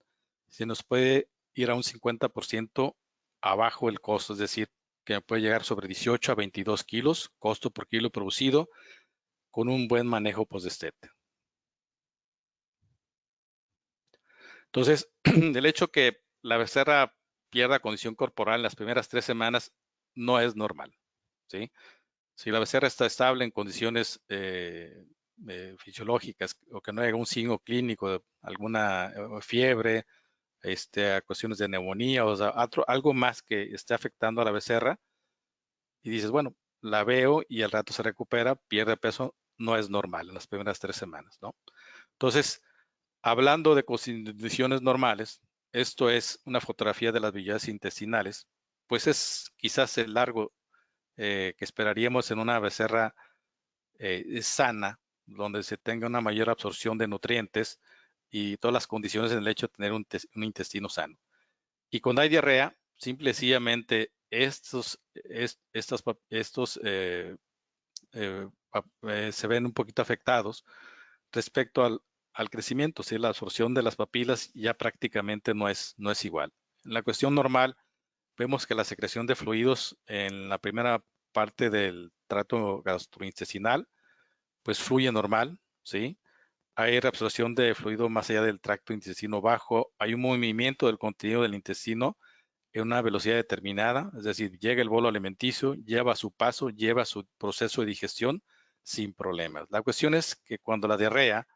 se nos puede ir a un 50% abajo el costo, es decir, que me puede llegar sobre 18 a 22 kilos, costo por kilo producido, con un buen manejo post-destete. Entonces, el hecho que la becerra pierda condición corporal en las primeras 3 semanas no es normal, ¿sí? Si la becerra está estable en condiciones fisiológicas o que no haya un signo clínico de alguna fiebre, a cuestiones de neumonía o sea, algo más que esté afectando a la becerra y dices, bueno, la veo y al rato se recupera, pierde peso, no es normal en las primeras 3 semanas, ¿no? Entonces, hablando de condiciones normales, esto es una fotografía de las vías intestinales, pues es quizás el largo que esperaríamos en una becerra sana, donde se tenga una mayor absorción de nutrientes y todas las condiciones en el hecho de tener un intestino sano. Y cuando hay diarrea, simple y sencillamente estos se ven un poquito afectados respecto al crecimiento, ¿sí? La absorción de las papilas ya prácticamente no es igual. En la cuestión normal, vemos que la secreción de fluidos en la primera parte del tracto gastrointestinal, pues fluye normal, ¿sí? Hay reabsorción de fluido más allá del tracto intestino bajo, hay un movimiento del contenido del intestino en una velocidad determinada, es decir, llega el bolo alimenticio, lleva su paso, lleva su proceso de digestión sin problemas. La cuestión es que cuando la diarrea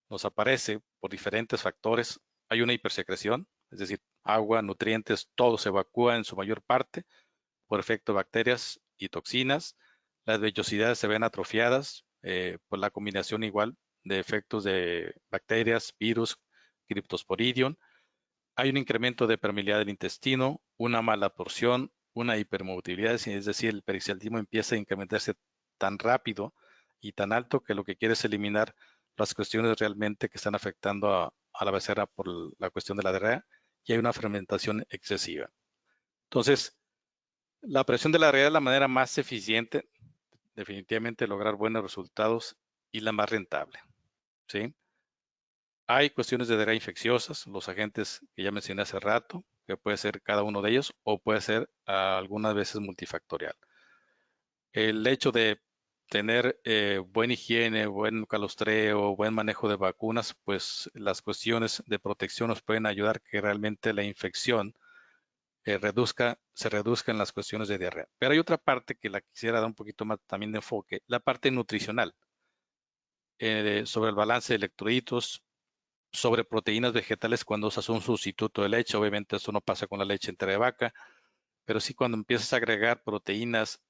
nos aparece por diferentes factores, hay una hipersecreción, es decir, agua, nutrientes, todo se evacúa en su mayor parte por efecto de bacterias y toxinas. Las vellosidades se ven atrofiadas por la combinación igual de efectos de bacterias, virus, Cryptosporidium. Hay un incremento de permeabilidad del intestino, una mala absorción, una hipermotilidad, es decir, el peristaltismo empieza a incrementarse tan rápido y tan alto que lo que quiere es eliminar las cuestiones realmente que están afectando a la becerra por la cuestión de la diarrea y hay una fermentación excesiva. Entonces, la presión de la diarrea es la manera más eficiente, definitivamente, de lograr buenos resultados y la más rentable, ¿sí? Hay cuestiones de diarrea infecciosas, los agentes que ya mencioné hace rato, que puede ser cada uno de ellos o puede ser algunas veces multifactorial. El hecho de tener buena higiene, buen calostreo, buen manejo de vacunas, pues las cuestiones de protección nos pueden ayudar que realmente la infección se reduzca en las cuestiones de diarrea. Pero hay otra parte que la quisiera dar un poquito más también de enfoque, la parte nutricional, sobre el balance de electrolitos, sobre proteínas vegetales cuando usas un sustituto de leche. Obviamente eso no pasa con la leche entera de vaca, pero sí cuando empiezas a agregar proteínas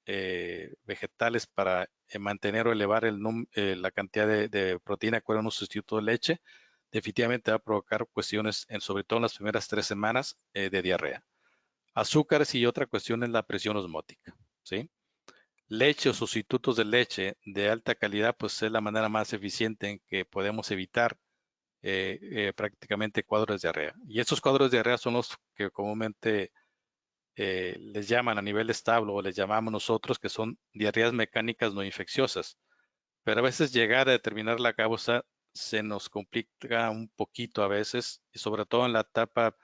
vegetales para mantener o elevar la cantidad de proteína que era un sustituto de leche, definitivamente va a provocar cuestiones, sobre todo en las primeras 3 semanas, de diarrea. Azúcares y otra cuestión es la presión osmótica, ¿sí? Leche o sustitutos de leche de alta calidad, pues es la manera más eficiente en que podemos evitar prácticamente cuadros de diarrea. Y estos cuadros de diarrea son los que comúnmente les llaman a nivel establo o les llamamos nosotros, que son diarreas mecánicas no infecciosas. Pero a veces llegar a determinar la causa se nos complica un poquito a veces, y sobre todo en la etapa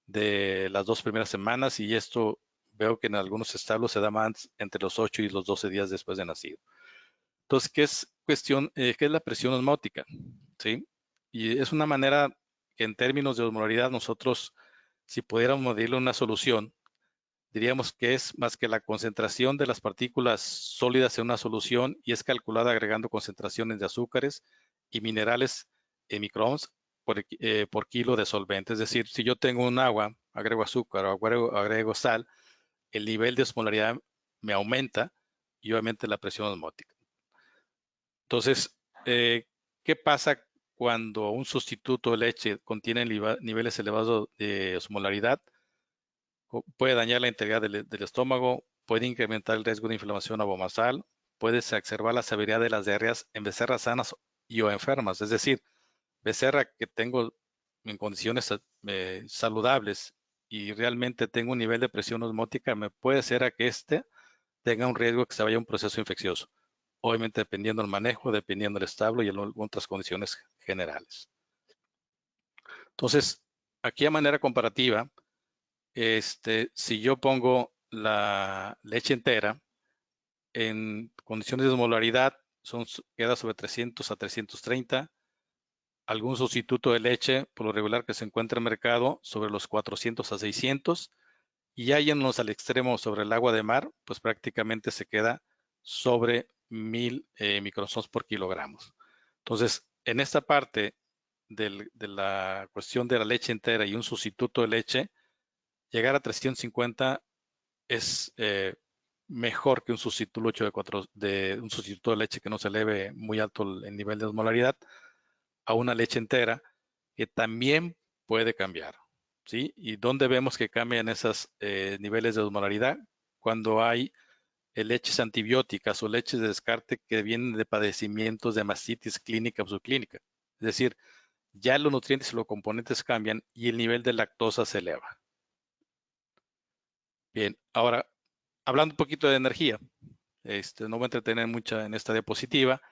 de las 2 primeras semanas, y esto veo que en algunos establos se da más entre los 8 y los 12 días después de nacido. Entonces, ¿qué es la presión osmótica? ¿Sí? Y es una manera que en términos de osmolaridad nosotros, si pudiéramos medirle una solución, diríamos que es más que la concentración de las partículas sólidas en una solución y es calculada agregando concentraciones de azúcares y minerales en microns por kilo de solvente. Es decir, si yo tengo un agua, agrego azúcar o agrego sal, el nivel de osmolaridad me aumenta y obviamente la presión osmótica. Entonces, ¿qué pasa cuando un sustituto de leche contiene niveles elevados de osmolaridad? Puede dañar la integridad del estómago, puede incrementar el riesgo de inflamación abomasal, puede exacerbar la severidad de las diarreas en becerras sanas y o enfermas. Es decir, becerra que tengo en condiciones saludables y realmente tengo un nivel de presión osmótica, me puede ser a que éste tenga un riesgo que se vaya a un proceso infeccioso. Obviamente dependiendo del manejo, dependiendo del establo y en otras condiciones generales. Entonces, aquí a manera comparativa, si yo pongo la leche entera en condiciones de osmolaridad, queda sobre 300 a 330. Algún sustituto de leche, por lo regular que se encuentra en el mercado, sobre los 400 a 600. Y ya yéndonos al extremo sobre el agua de mar, pues prácticamente se queda sobre 1000 microsomos por kilogramos. Entonces, en esta parte de la cuestión de la leche entera y un sustituto de leche, llegar a 350 es mejor que un sustituto un sustituto de leche que no se eleve muy alto el nivel de osmolaridad a una leche entera que también puede cambiar, ¿sí? ¿Y dónde vemos que cambian esos niveles de osmolaridad? Cuando hay leches antibióticas o leches de descarte que vienen de padecimientos de mastitis clínica o subclínica. Es decir, ya los nutrientes y los componentes cambian y el nivel de lactosa se eleva. Bien, ahora, hablando un poquito de energía, no voy a entretener mucho en esta diapositiva,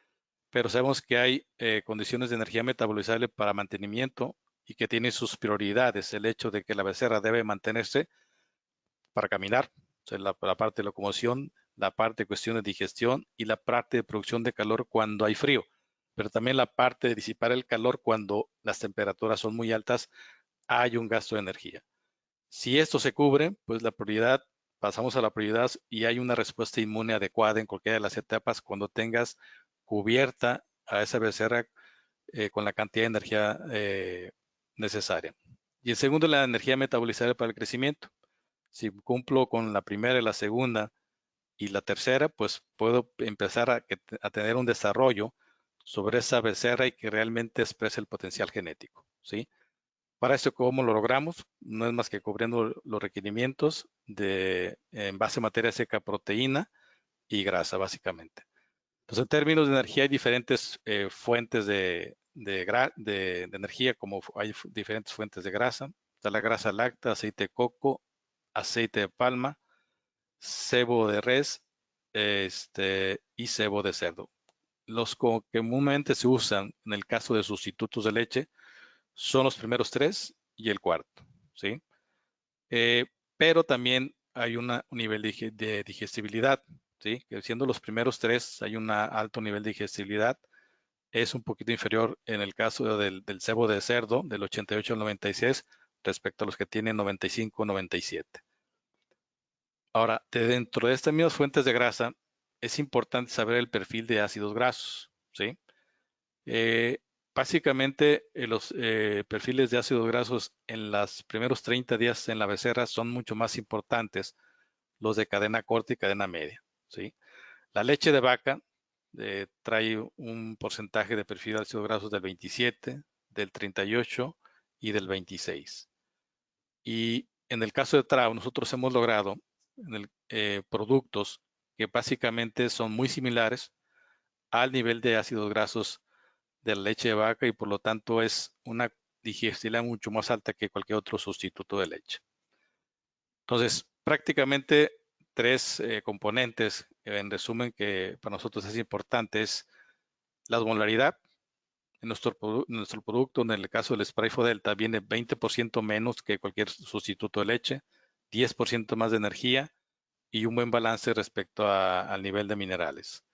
pero sabemos que hay condiciones de energía metabolizable para mantenimiento y que tiene sus prioridades. El hecho de que la becerra debe mantenerse para caminar, o sea, la parte de locomoción, la parte de cuestión de digestión y la parte de producción de calor cuando hay frío, pero también la parte de disipar el calor cuando las temperaturas son muy altas, hay un gasto de energía. Si esto se cubre, pues pasamos a la prioridad y hay una respuesta inmune adecuada en cualquiera de las etapas cuando tengas cubierta a esa becerra con la cantidad de energía necesaria. Y en segundo, la energía metabolizable para el crecimiento. Si cumplo con la primera y la segunda y la tercera, pues puedo empezar a tener un desarrollo sobre esa becerra y que realmente exprese el potencial genético, ¿sí? Para eso, ¿cómo lo logramos? No es más que cubriendo los requerimientos en base a materia seca, proteína y grasa, básicamente. Entonces, en términos de energía, hay diferentes fuentes de energía, como hay diferentes fuentes de grasa. Está la grasa láctea, aceite de coco, aceite de palma, sebo de res y sebo de cerdo. Los que comúnmente se usan en el caso de sustitutos de leche son los primeros tres y el cuarto, ¿sí? Pero también hay un nivel de digestibilidad. ¿sí? Que siendo los primeros 3 hay un alto nivel de digestibilidad. Es un poquito inferior en el caso del cebo de cerdo, del 88 al 96, respecto a los que tienen 95 o 97. Ahora, dentro de estas mismas fuentes de grasa, es importante saber el perfil de ácidos grasos, ¿sí? Eh, Básicamente, los perfiles de ácidos grasos en los primeros 30 días en la becerra son mucho más importantes los de cadena corta y cadena media, ¿sí? La leche de vaca trae un porcentaje de perfil de ácidos grasos del 27, del 38 y del 26. Y en el caso de Trao, nosotros hemos logrado productos que básicamente son muy similares al nivel de ácidos grasos de la leche de vaca y por lo tanto es una digestibilidad mucho más alta que cualquier otro sustituto de leche. Entonces, prácticamente 3 componentes, en resumen, que para nosotros es importante, es la osmolaridad. En nuestro producto, en el caso del Spray Delta, viene 20% menos que cualquier sustituto de leche, 10% más de energía y un buen balance respecto al nivel de minerales.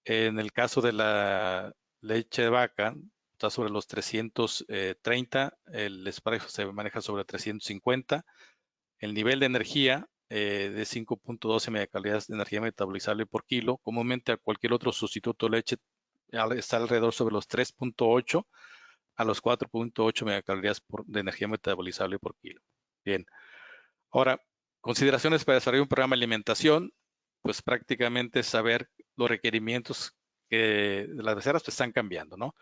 En el caso de la leche de vaca, está sobre los 330, el Spray se maneja sobre 350. El nivel de energía de 5.12 megacalorías de energía metabolizable por kilo, comúnmente a cualquier otro sustituto de leche está alrededor sobre los 3.8 a los 4.8 megacalorías de energía metabolizable por kilo. Bien. Ahora, consideraciones para desarrollar un programa de alimentación, pues prácticamente saber los requerimientos que las becerras pues, están cambiando, ¿no?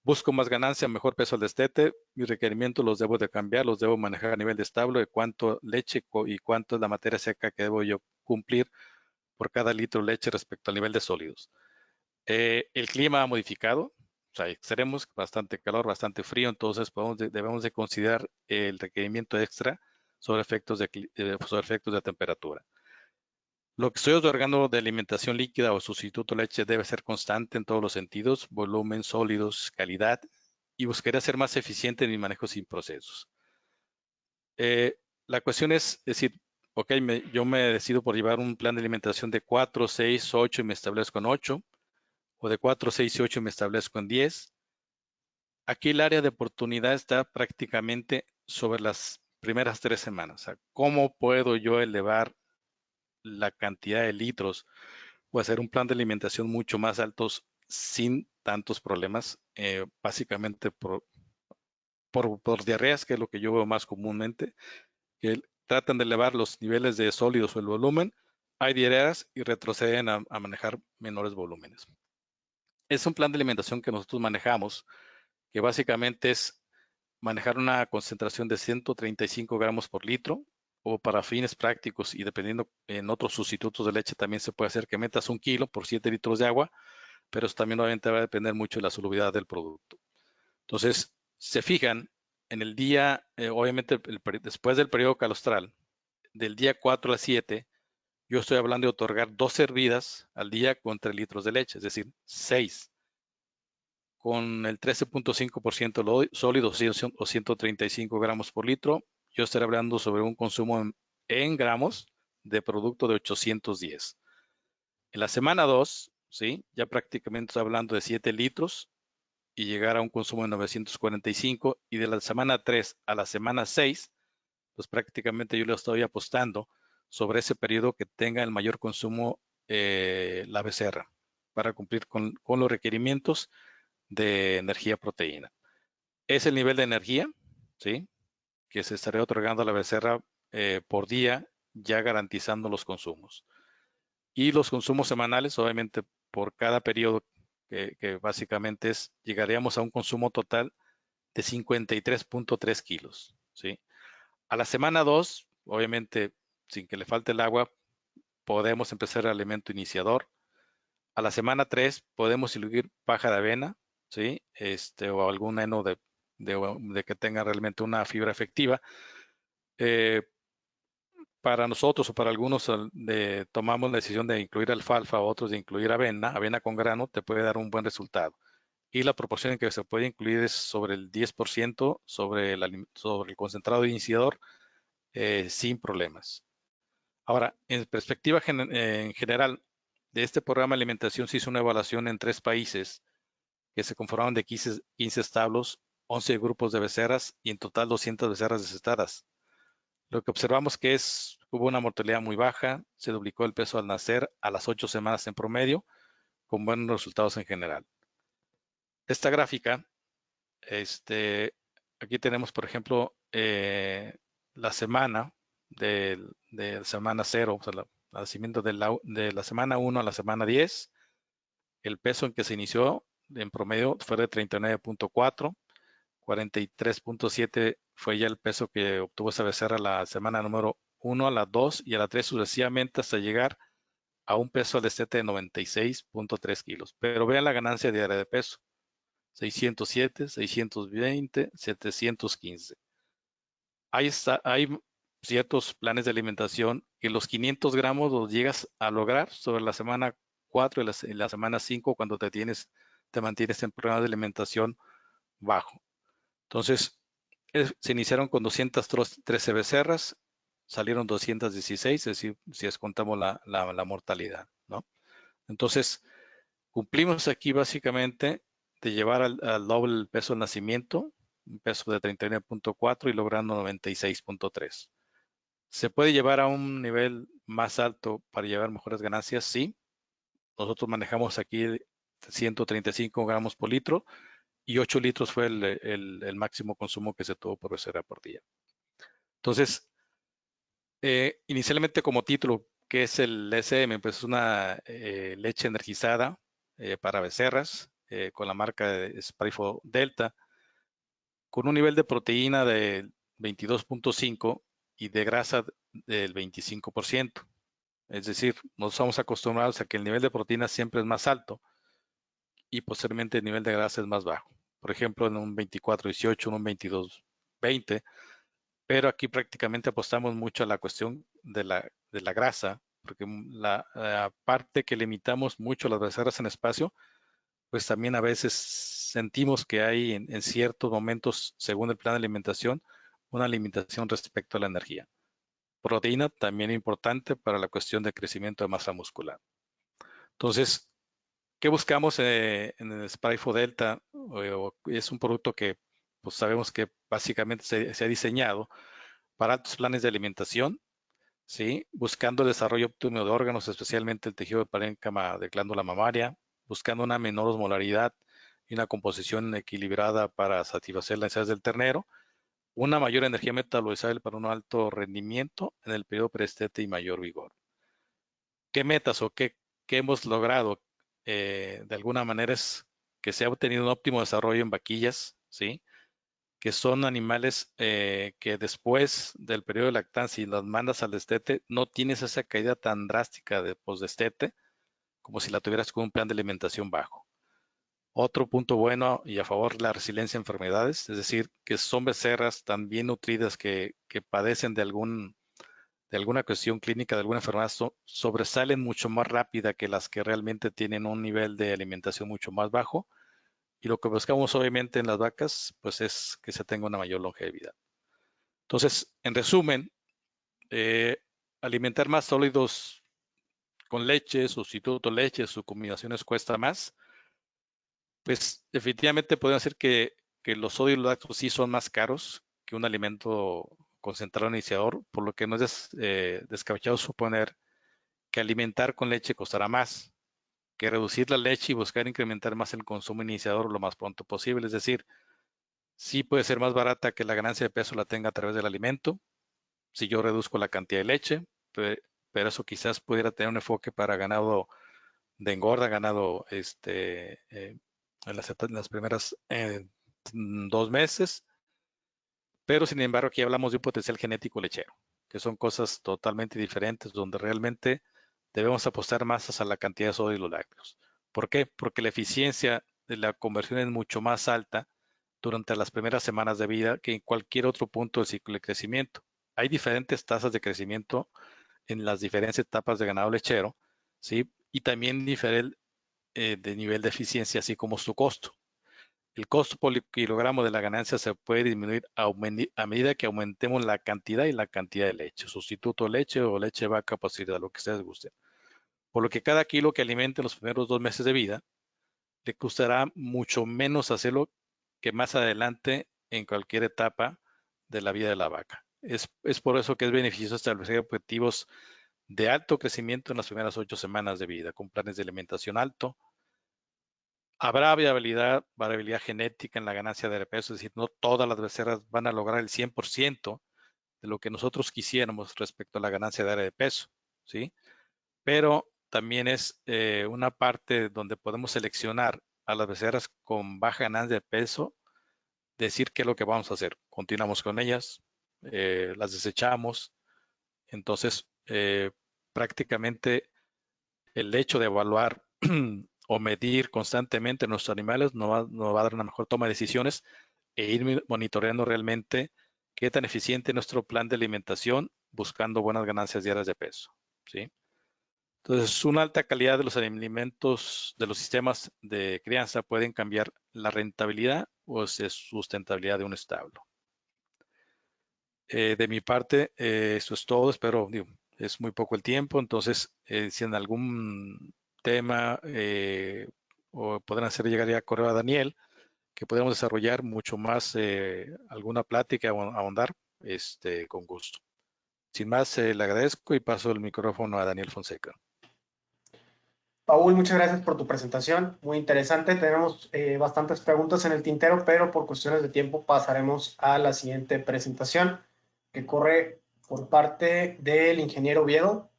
Busco más ganancia, mejor peso al destete. Mis requerimientos los debo de cambiar, los debo manejar a nivel de establo, de cuánto leche y cuánto es la materia seca que debo yo cumplir por cada litro de leche respecto al nivel de sólidos. El clima ha modificado, o sea, extremos, bastante calor, bastante frío, entonces debemos de considerar el requerimiento extra sobre efectos de temperatura. Lo que estoy otorgando de alimentación líquida o sustituto de leche debe ser constante en todos los sentidos, volumen, sólidos, calidad, y buscaré ser más eficiente en mi manejo sin procesos. La cuestión es decir, ok, yo me decido por llevar un plan de alimentación de 4, 6, 8 y me establezco en 8, o de 4, 6 y 8 y me establezco en 10. Aquí el área de oportunidad está prácticamente sobre las primeras 3 semanas. O sea, ¿cómo puedo yo elevar la cantidad de litros o hacer un plan de alimentación mucho más altos sin tantos problemas? Básicamente por diarreas, que es lo que yo veo más comúnmente, que tratan de elevar los niveles de sólidos o el volumen, hay diarreas y retroceden a manejar menores volúmenes. Es un plan de alimentación que nosotros manejamos, que básicamente es manejar una concentración de 135 gramos por litro, o para fines prácticos y dependiendo en otros sustitutos de leche también se puede hacer que metas 1 kilo por 7 litros de agua, pero eso también obviamente va a depender mucho de la solubilidad del producto. Entonces, se fijan en el día, obviamente después del periodo calostral, del día 4 al 7, yo estoy hablando de otorgar 2 hervidas al día con 3 litros de leche, es decir, 6. Con el 13.5% sólido o 135 gramos por litro, yo estaré hablando sobre un consumo en gramos de producto de 810. En la semana 2, ¿sí? Ya prácticamente estoy hablando de 7 litros y llegar a un consumo de 945. Y de la semana 3 a la semana 6, pues prácticamente yo le estoy apostando sobre ese periodo que tenga el mayor consumo la becerra para cumplir con los requerimientos de energía proteína. Es el nivel de energía, ¿sí? Que se estaría otorgando a la becerra por día, ya garantizando los consumos. Y los consumos semanales, obviamente, por cada periodo, que básicamente llegaríamos a un consumo total de 53.3 kilos, ¿sí? A la semana 2, obviamente, sin que le falte el agua, podemos empezar el alimento iniciador. A la semana 3 podemos incluir paja de avena, ¿sí? O algún heno de que tenga realmente una fibra efectiva. Para nosotros o para algunos tomamos la decisión de incluir alfalfa, otros de incluir avena con grano, te puede dar un buen resultado. Y la proporción en que se puede incluir es sobre el 10% sobre el concentrado de iniciador sin problemas. Ahora, en perspectiva en general, de este programa de alimentación se hizo una evaluación en 3 países que se conformaban de 15 establos, 11 grupos de becerras y en total 200 becerras desestadas. Lo que observamos que hubo una mortalidad muy baja, se duplicó el peso al nacer a las 8 semanas en promedio, con buenos resultados en general. Esta gráfica, aquí tenemos, por ejemplo, la semana de semana 0, o sea, el nacimiento de la semana 1 a la semana 10. El peso en que se inició en promedio fue de 39.4, 43.7 fue ya el peso que obtuvo esa becerra la semana número 1 a la 2 y a la 3 sucesivamente hasta llegar a un peso al destete de 96.3 kilos. Pero vean la ganancia diaria de peso. 607, 620, 715. Hay ciertos planes de alimentación que los 500 gramos los llegas a lograr sobre la semana 4 y la semana 5 cuando te mantienes en programa de alimentación bajo. Entonces, se iniciaron con 213 becerras, salieron 216, es decir, si descontamos la mortalidad, ¿no? Entonces, cumplimos aquí básicamente de llevar al doble el peso del nacimiento, un peso de 39.4 y logrando 96.3. ¿Se puede llevar a un nivel más alto para llevar mejores ganancias? Sí. Nosotros manejamos aquí 135 gramos por litro y 8 litros fue el máximo consumo que se tuvo por becerra por día. Entonces, inicialmente como título, ¿qué es el SM? Pues es una leche energizada para becerras con la marca de Spreifo Delta, con un nivel de proteína de 22.5 y de grasa del 25%. Es decir, nos estamos acostumbrados a que el nivel de proteína siempre es más alto y posteriormente el nivel de grasa es más bajo. Por ejemplo, en un 24-18, en un 22-20, pero aquí prácticamente apostamos mucho a la cuestión de la grasa, porque la parte que limitamos mucho las becerras en espacio, pues también a veces sentimos que hay en ciertos momentos, según el plan de alimentación, una limitación respecto a la energía. Proteína también importante para la cuestión de crecimiento de masa muscular. Entonces, ¿qué buscamos en el Spreifo Delta? Es un producto que pues sabemos que básicamente se ha diseñado para altos planes de alimentación, ¿sí? Buscando el desarrollo óptimo de órganos, especialmente el tejido de parénquima de glándula mamaria, buscando una menor osmolaridad y una composición equilibrada para satisfacer las necesidades del ternero, una mayor energía metabolizable para un alto rendimiento en el periodo preestete y mayor vigor. ¿Qué metas o qué hemos logrado? De alguna manera es que se ha obtenido un óptimo desarrollo en vaquillas, ¿sí? Que son animales que después del periodo de lactancia y las mandas al destete, no tienes esa caída tan drástica de postdestete como si la tuvieras con un plan de alimentación bajo. Otro punto bueno y a favor la resiliencia a enfermedades, es decir, que son becerras tan bien nutridas que padecen de alguna cuestión clínica, de alguna enfermedad, sobresalen mucho más rápida que las que realmente tienen un nivel de alimentación mucho más bajo. Y lo que buscamos obviamente en las vacas, pues es que se tenga una mayor longevidad. Entonces, en resumen, alimentar más sólidos con leche, sustituto leche, sus combinaciones cuesta más. Pues definitivamente podemos decir que los sólidos lácteos sí son más caros que un alimento concentrado iniciador, por lo que no es descabellado suponer que alimentar con leche costará más, que reducir la leche y buscar incrementar más el consumo iniciador lo más pronto posible. Es decir, sí puede ser más barata que la ganancia de peso la tenga a través del alimento, si yo reduzco la cantidad de leche, pero eso quizás pudiera tener un enfoque para ganado de engorda, ganado en las primeras 2 meses, pero sin embargo aquí hablamos de un potencial genético lechero, que son cosas totalmente diferentes, donde realmente debemos apostar más hacia la cantidad de sodio y los lácteos. ¿Por qué? Porque la eficiencia de la conversión es mucho más alta durante las primeras semanas de vida que en cualquier otro punto del ciclo de crecimiento. Hay diferentes tasas de crecimiento en las diferentes etapas de ganado lechero, ¿sí? Y también diferente de nivel de eficiencia, así como su costo. El costo por kilogramo de la ganancia se puede disminuir a medida que aumentemos la cantidad y la cantidad de leche, sustituto leche o leche vaca pastorida, lo que ustedes gusten. por lo que cada kilo que alimente en los primeros 2 meses de vida le costará mucho menos hacerlo que más adelante en cualquier etapa de la vida de la vaca. Es por eso que es beneficioso establecer objetivos de alto crecimiento en las primeras 8 semanas de vida, con planes de alimentación alto. Habrá variabilidad genética en la ganancia de peso, es decir, no todas las becerras van a lograr el 100% de lo que nosotros quisiéramos respecto a la ganancia de área de peso, ¿sí? Pero también es una parte donde podemos seleccionar a las becerras con baja ganancia de peso, decir qué es lo que vamos a hacer. Continuamos con ellas, las desechamos. Entonces, prácticamente el hecho de evaluar o medir constantemente nuestros animales nos va a dar una mejor toma de decisiones e ir monitoreando realmente qué tan eficiente es nuestro plan de alimentación buscando buenas ganancias diarias de peso, ¿sí? Entonces, una alta calidad de los alimentos de los sistemas de crianza pueden cambiar la rentabilidad o sustentabilidad de un establo. De mi parte, eso es todo. Espero, digo, es muy poco el tiempo, entonces, si en algún tema o podrán hacer llegar ya correo a Daniel, que podamos desarrollar mucho más alguna plática o ahondar, con gusto. Sin más, le agradezco y paso el micrófono a Daniel Fonseca. Paul, muchas gracias por tu presentación, muy interesante. Tenemos bastantes preguntas en el tintero, pero por cuestiones de tiempo pasaremos a la siguiente presentación, que corre por parte del ingeniero Oviedo,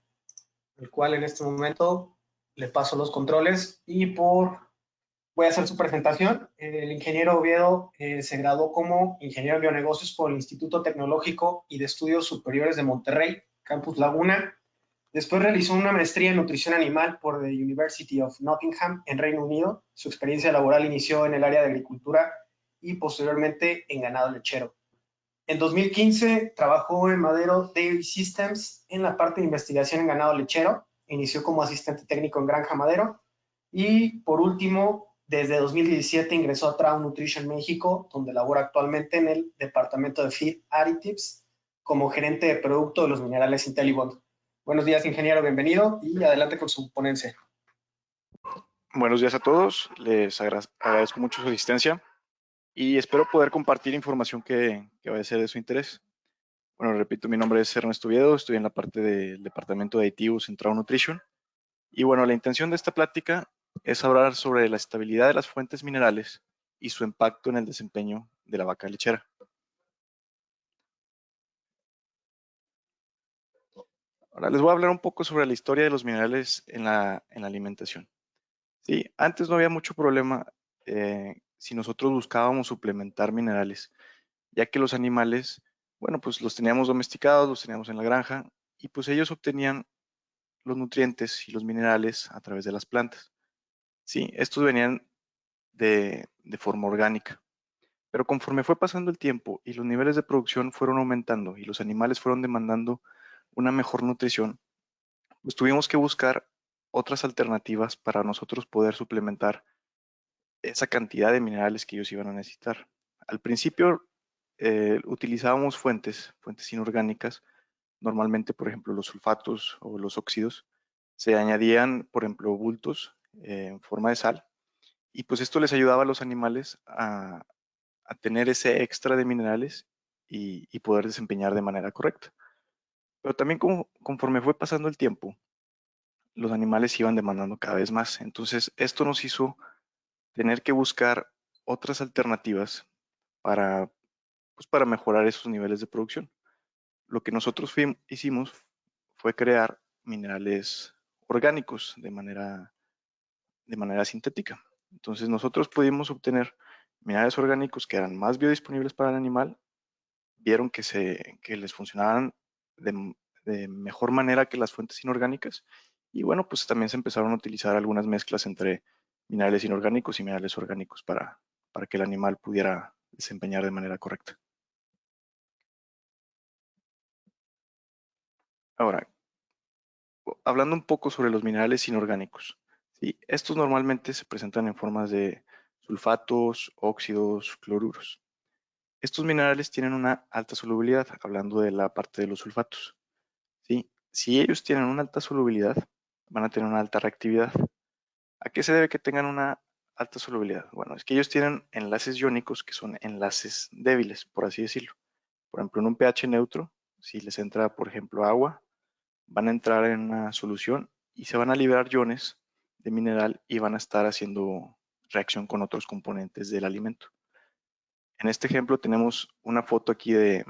el cual en este momento le paso los controles y voy a hacer su presentación. El ingeniero Oviedo se graduó como ingeniero en bionegocios por el Instituto Tecnológico y de Estudios Superiores de Monterrey, Campus Laguna. Después realizó una maestría en nutrición animal por the University of Nottingham en Reino Unido. Su experiencia laboral inició en el área de agricultura y posteriormente en ganado lechero. En 2015 trabajó en Madero Dairy Systems en la parte de investigación en ganado lechero. Inició como asistente técnico en Granja Madero. Y por último, desde 2017 ingresó a Trout Nutrition México, donde labora actualmente en el departamento de Feed Additives como gerente de producto de los minerales IntelliBond. Buenos días, ingeniero, bienvenido y adelante con su ponencia. Buenos días a todos, les agradezco mucho su asistencia y espero poder compartir información que vaya a ser de su interés. Bueno, repito, mi nombre es Ernesto Oviedo, estoy en la parte del departamento de aditivos en Trout Nutrition. Y bueno, la intención de esta plática es hablar sobre la estabilidad de las fuentes minerales y su impacto en el desempeño de la vaca lechera. Ahora les voy a hablar un poco sobre la historia de los minerales en la alimentación. Sí, antes no había mucho problema si nosotros buscábamos suplementar minerales, ya que los animales, bueno, pues los teníamos domesticados, los teníamos en la granja y pues ellos obtenían los nutrientes y los minerales a través de las plantas. Sí, estos venían de forma orgánica. Pero conforme fue pasando el tiempo y los niveles de producción fueron aumentando y los animales fueron demandando una mejor nutrición, pues tuvimos que buscar otras alternativas para nosotros poder suplementar esa cantidad de minerales que ellos iban a necesitar. Al principio utilizábamos fuentes inorgánicas, normalmente por ejemplo los sulfatos o los óxidos, se añadían por ejemplo bultos en forma de sal y pues esto les ayudaba a los animales a tener ese extra de minerales y poder desempeñar de manera correcta. Pero también conforme fue pasando el tiempo, los animales iban demandando cada vez más. Entonces esto nos hizo tener que buscar otras alternativas para, pues, para mejorar esos niveles de producción. Lo que nosotros hicimos fue crear minerales orgánicos de manera sintética. Entonces nosotros pudimos obtener minerales orgánicos que eran más biodisponibles para el animal, vieron que les funcionaban de mejor manera que las fuentes inorgánicas y bueno, pues también se empezaron a utilizar algunas mezclas entre minerales inorgánicos y minerales orgánicos para que el animal pudiera desempeñar de manera correcta. Ahora, hablando un poco sobre los minerales inorgánicos, ¿sí? Estos normalmente se presentan en formas de sulfatos, óxidos, cloruros. Estos minerales tienen una alta solubilidad, hablando de la parte de los sulfatos, ¿sí? Si ellos tienen una alta solubilidad, van a tener una alta reactividad. ¿A qué se debe que tengan una alta solubilidad? Bueno, es que ellos tienen enlaces iónicos que son enlaces débiles, por así decirlo. Por ejemplo, en un pH neutro, si les entra, por ejemplo, agua, van a entrar en una solución y se van a liberar iones de mineral y van a estar haciendo reacción con otros componentes del alimento. En este ejemplo tenemos una foto aquí del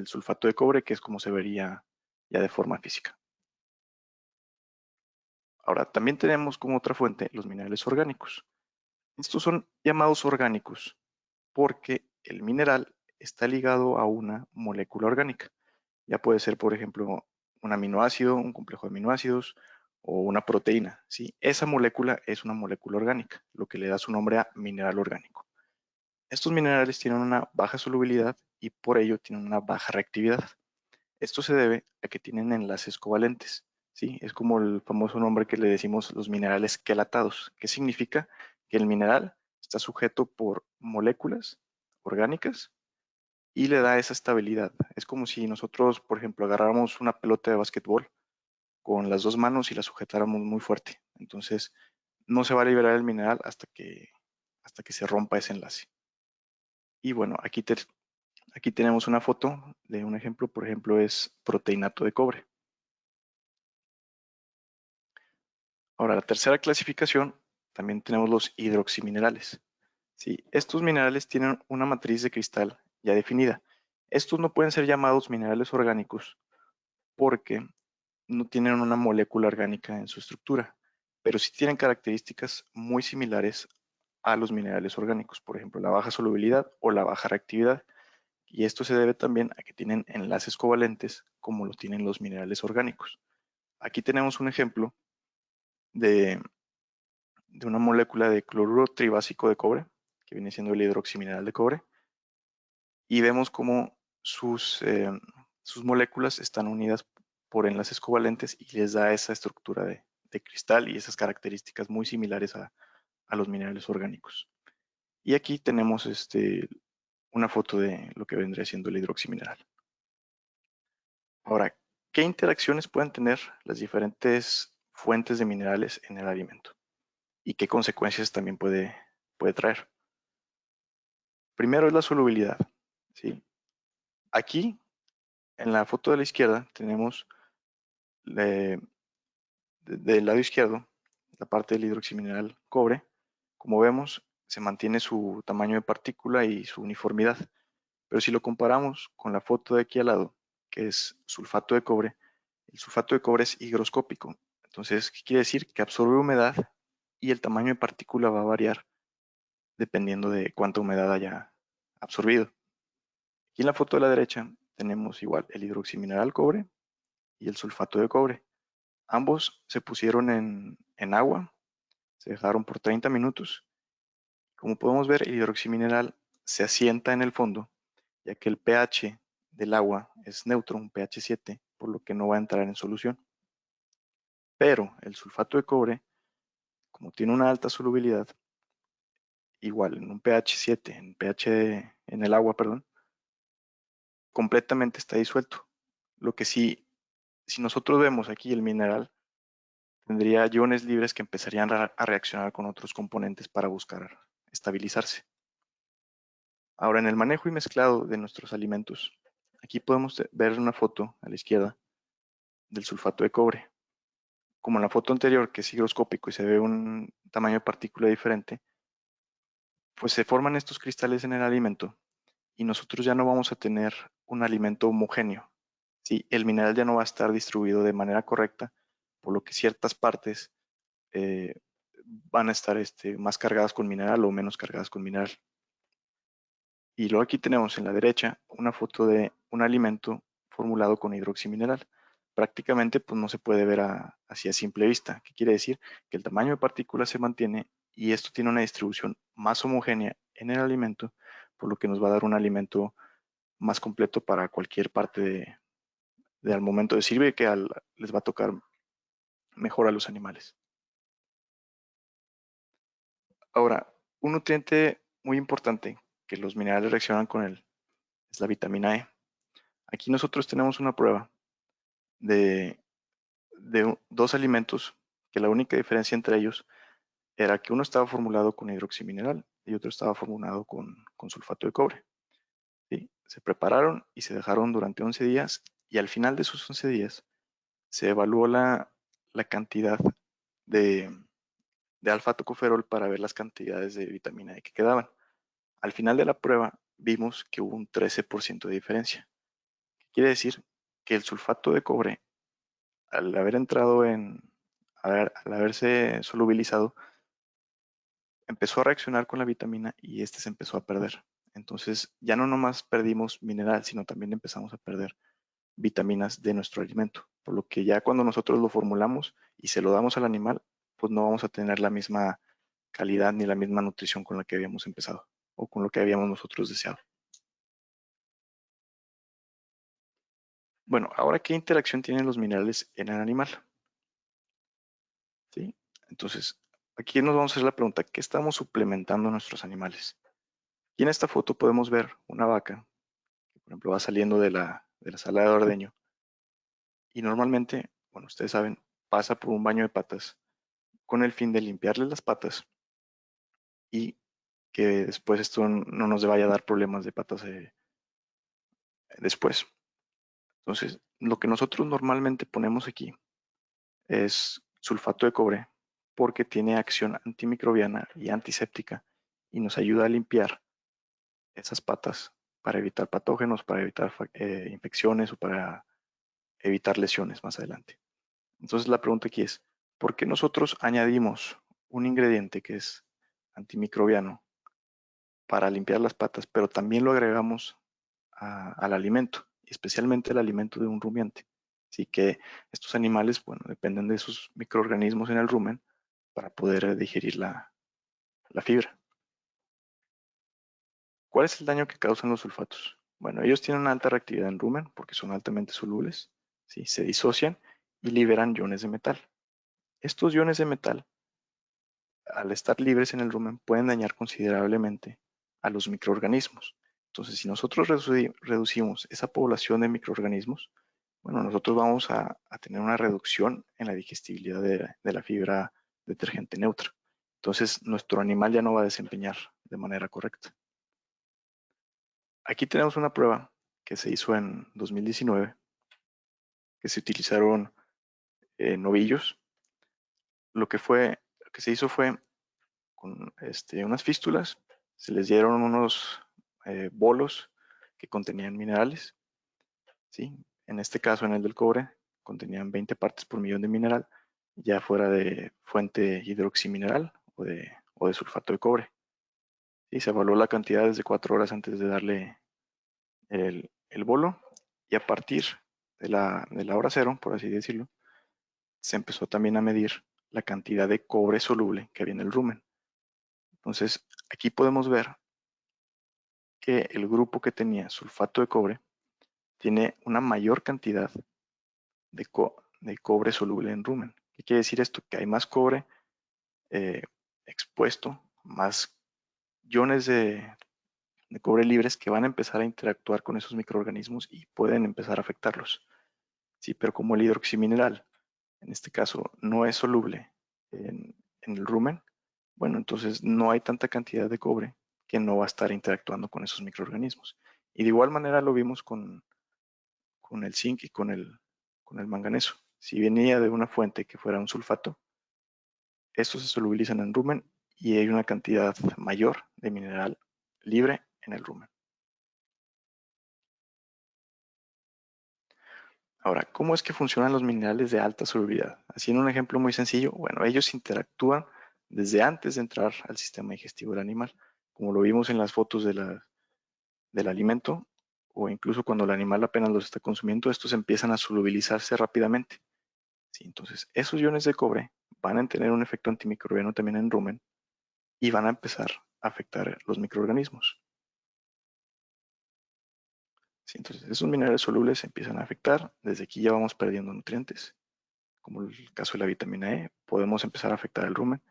sulfato de cobre, que es como se vería ya de forma física. Ahora, también tenemos como otra fuente los minerales orgánicos. Estos son llamados orgánicos porque el mineral está ligado a una molécula orgánica. Ya puede ser, por ejemplo, un aminoácido, un complejo de aminoácidos o una proteína, ¿sí? Esa molécula es una molécula orgánica, lo que le da su nombre a mineral orgánico. Estos minerales tienen una baja solubilidad y por ello tienen una baja reactividad. Esto se debe a que tienen enlaces covalentes, ¿sí? Es como el famoso nombre que le decimos los minerales quelatados, que significa que el mineral está sujeto por moléculas orgánicas y le da esa estabilidad. Es como si nosotros, por ejemplo, agarráramos una pelota de básquetbol con las dos manos y la sujetáramos muy fuerte. Entonces, no se va a liberar el mineral hasta que se rompa ese enlace. Y bueno, aquí tenemos una foto de un ejemplo, por ejemplo, es proteinato de cobre. Ahora, la tercera clasificación, también tenemos los hidroximinerales. ¿Sí? Estos minerales tienen una matriz de cristal ya definida. Estos no pueden ser llamados minerales orgánicos porque no tienen una molécula orgánica en su estructura, pero sí tienen características muy similares a los minerales orgánicos, por ejemplo, la baja solubilidad o la baja reactividad. Y esto se debe también a que tienen enlaces covalentes como lo tienen los minerales orgánicos. Aquí tenemos un ejemplo de una molécula de cloruro tribásico de cobre, que viene siendo el hidroximineral de cobre, y vemos cómo sus moléculas están unidas por enlaces covalentes y les da esa estructura de cristal y esas características muy similares a los minerales orgánicos. Y aquí tenemos una foto de lo que vendría siendo el hidroximineral. Ahora, ¿qué interacciones pueden tener las diferentes fuentes de minerales en el alimento? ¿Y qué consecuencias también puede traer? Primero es la solubilidad, ¿sí? Aquí, en la foto de la izquierda, tenemos del lado izquierdo, la parte del hidroximineral cobre. Como vemos, se mantiene su tamaño de partícula y su uniformidad. Pero si lo comparamos con la foto de aquí al lado, que es sulfato de cobre, el sulfato de cobre es higroscópico. Entonces, ¿qué quiere decir? Que absorbe humedad y el tamaño de partícula va a variar dependiendo de cuánta humedad haya absorbido. Aquí en la foto de la derecha tenemos igual el hidroximineral cobre y el sulfato de cobre. Ambos se pusieron en agua, se dejaron por 30 minutos. Como podemos ver, el hidroximineral se asienta en el fondo, ya que el pH del agua es neutro, un pH 7, por lo que no va a entrar en solución. Pero el sulfato de cobre, como tiene una alta solubilidad, igual en un pH 7, en el agua, perdón, completamente está disuelto. Lo que sí, si nosotros vemos aquí el mineral, tendría iones libres que empezarían a reaccionar con otros componentes para buscar estabilizarse. Ahora, en el manejo y mezclado de nuestros alimentos, aquí podemos ver una foto a la izquierda del sulfato de cobre. Como en la foto anterior, que es higroscópico y se ve un tamaño de partícula diferente, pues se forman estos cristales en el alimento y nosotros ya no vamos a tener un alimento homogéneo. ¿Sí? El mineral ya no va a estar distribuido de manera correcta, por lo que ciertas partes eh, van a estar más cargadas con mineral o menos cargadas con mineral. Y luego aquí tenemos en la derecha una foto de un alimento formulado con hidroximineral. Prácticamente pues no se puede ver así a simple vista. ¿Qué quiere decir? Que el tamaño de partículas se mantiene y esto tiene una distribución más homogénea en el alimento, por lo que nos va a dar un alimento más completo para cualquier parte al momento de servir, que les va a tocar mejor a los animales. Ahora, un nutriente muy importante que los minerales reaccionan con él es la vitamina E. Aquí nosotros tenemos una prueba de de dos alimentos que la única diferencia entre ellos era que uno estaba formulado con hidroximineral y otro estaba formulado con sulfato de cobre. ¿Sí? Se prepararon y se dejaron durante 11 días y al final de esos 11 días se evaluó la cantidad de alfa-tocoferol para ver las cantidades de vitamina E que quedaban. Al final de la prueba vimos que hubo un 13% de diferencia. Quiere decir que el sulfato de cobre, al haber entrado al haberse solubilizado, empezó a reaccionar con la vitamina y este se empezó a perder. Entonces ya no nomás perdimos mineral, sino también empezamos a perder vitaminas de nuestro alimento. Por lo que ya cuando nosotros lo formulamos y se lo damos al animal, pues no vamos a tener la misma calidad ni la misma nutrición con la que habíamos empezado o con lo que habíamos nosotros deseado. Bueno, ahora, ¿qué interacción tienen los minerales en el animal? ¿Sí? Entonces, aquí nos vamos a hacer la pregunta, ¿qué estamos suplementando a nuestros animales? Y en esta foto podemos ver una vaca que, por ejemplo, va saliendo de la sala de ordeño y normalmente, bueno, ustedes saben, pasa por un baño de patas con el fin de limpiarle las patas y que después esto no nos vaya a dar problemas de patas después. Entonces, lo que nosotros normalmente ponemos aquí es sulfato de cobre porque tiene acción antimicrobiana y antiséptica y nos ayuda a limpiar esas patas para evitar patógenos, para evitar infecciones o para evitar lesiones más adelante. Entonces la pregunta aquí es, ¿por qué nosotros añadimos un ingrediente que es antimicrobiano para limpiar las patas, pero también lo agregamos al alimento, especialmente el alimento de un rumiante? Así que estos animales, bueno, dependen de sus microorganismos en el rumen para poder digerir la fibra. ¿Cuál es el daño que causan los sulfatos? Bueno, ellos tienen una alta reactividad en rumen porque son altamente solubles, ¿sí? Se disocian y liberan iones de metal. Estos iones de metal, al estar libres en el rumen, pueden dañar considerablemente a los microorganismos. Entonces, si nosotros reducimos esa población de microorganismos, bueno, nosotros vamos a tener una reducción en la digestibilidad de la fibra detergente neutra. Entonces, nuestro animal ya no va a desempeñar de manera correcta. Aquí tenemos una prueba que se hizo en 2019, que se utilizaron novillos. Lo que se hizo fue con unas fístulas, se les dieron unos bolos que contenían minerales, ¿sí? En este caso, en el del cobre, contenían 20 partes por millón de mineral, ya fuera de fuente hidroximineral o de sulfato de cobre. Y se evaluó la cantidad desde 4 horas antes de darle el bolo, y a partir de la hora cero, por así decirlo, se empezó también a medir la cantidad de cobre soluble que había en el rumen. Entonces, aquí podemos ver que el grupo que tenía sulfato de cobre tiene una mayor cantidad de cobre soluble en rumen. ¿Qué quiere decir esto? Que hay más cobre expuesto, más iones de cobre libres que van a empezar a interactuar con esos microorganismos y pueden empezar a afectarlos. Sí, pero como el hidroximineral, en este caso, no es soluble en el rumen, bueno, entonces no hay tanta cantidad de cobre que no va a estar interactuando con esos microorganismos. Y de igual manera lo vimos con el zinc y con el manganeso. Si venía de una fuente que fuera un sulfato, estos se solubilizan en rumen y hay una cantidad mayor de mineral libre en el rumen. Ahora, ¿cómo es que funcionan los minerales de alta solubilidad? Así en un ejemplo muy sencillo, bueno, ellos interactúan desde antes de entrar al sistema digestivo del animal, como lo vimos en las fotos del alimento, o incluso cuando el animal apenas los está consumiendo, estos empiezan a solubilizarse rápidamente. ¿Sí? Entonces, esos iones de cobre van a tener un efecto antimicrobiano también en rumen y van a empezar a afectar los microorganismos. ¿Sí? Entonces, esos minerales solubles se empiezan a afectar. Desde aquí ya vamos perdiendo nutrientes, como el caso de la vitamina E, podemos empezar a afectar el rumen.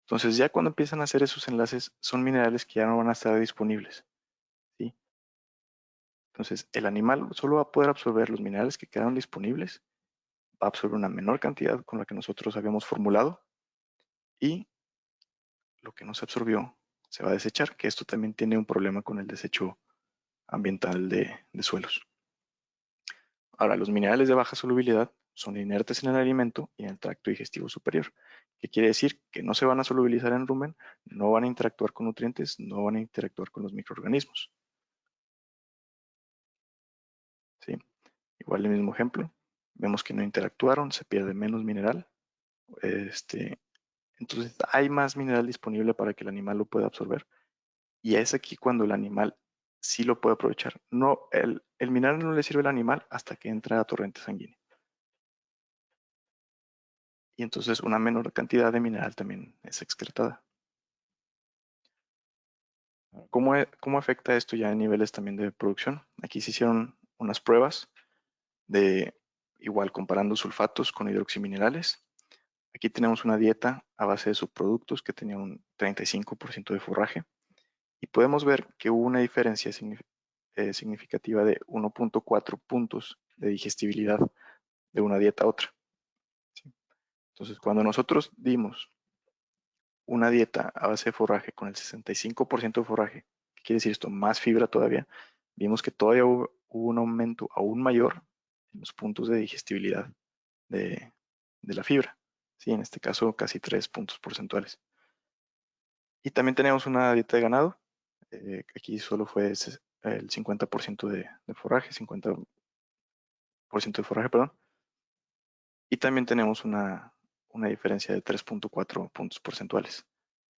Entonces, ya cuando empiezan a hacer esos enlaces, son minerales que ya no van a estar disponibles. ¿Sí? Entonces, el animal solo va a poder absorber los minerales que quedaron disponibles, va a absorber una menor cantidad con la que nosotros habíamos formulado y lo que no se absorbió se va a desechar, que esto también tiene un problema con el desecho ambiental de suelos. Ahora, los minerales de baja solubilidad son inertes en el alimento y en el tracto digestivo superior, que quiere decir que no se van a solubilizar en rumen, no van a interactuar con nutrientes, no van a interactuar con los microorganismos. ¿Sí? Igual el mismo ejemplo, vemos que no interactuaron, se pierde menos mineral. Entonces hay más mineral disponible para que el animal lo pueda absorber. Y es aquí cuando el animal sí lo puede aprovechar. No, el mineral no le sirve al animal hasta que entra a torrente sanguíneo. Y entonces una menor cantidad de mineral también es excretada. ¿Cómo afecta esto ya a niveles también de producción? Aquí se hicieron unas pruebas de igual comparando sulfatos con hidroximinerales. Aquí tenemos una dieta a base de subproductos que tenía un 35% de forraje y podemos ver que hubo una diferencia significativa de 1.4 puntos de digestibilidad de una dieta a otra. ¿Sí? Entonces, cuando nosotros dimos una dieta a base de forraje con el 65% de forraje, ¿qué quiere decir esto? Más fibra todavía, vimos que todavía hubo un aumento aún mayor en los puntos de digestibilidad de la fibra. ¿Sí? En este caso, casi 3 puntos porcentuales. Y también tenemos una dieta de ganado. Aquí solo fue el 50% de forraje, 50% de forraje, perdón. Y también tenemos una diferencia de 3.4 puntos porcentuales.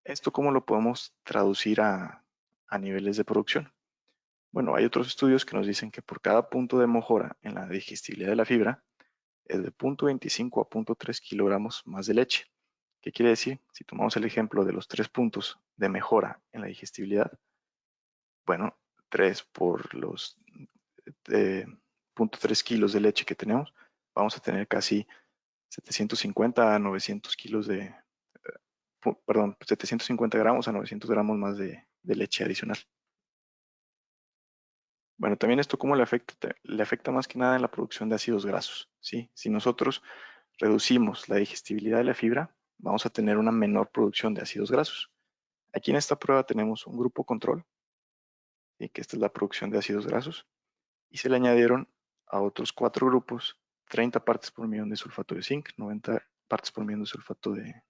¿Esto cómo lo podemos traducir a niveles de producción? Bueno, hay otros estudios que nos dicen que por cada punto de mejora en la digestibilidad de la fibra es de 0.25 a 0.3 kilogramos más de leche. ¿Qué quiere decir? Si tomamos el ejemplo de los 3 puntos de mejora en la digestibilidad, bueno, 3 por los 0.3 kilos de leche que tenemos, vamos a tener casi 750 a 900 kilos de, perdón, 750 gramos a 900 gramos más de leche adicional. Bueno, también esto cómo le afecta más que nada en la producción de ácidos grasos, ¿sí? Si nosotros reducimos la digestibilidad de la fibra, vamos a tener una menor producción de ácidos grasos. Aquí en esta prueba tenemos un grupo control, ¿sí? Que esta es la producción de ácidos grasos, y se le añadieron a otros 4 grupos 30 partes por millón de sulfato de zinc, 90 partes por millón de sulfato de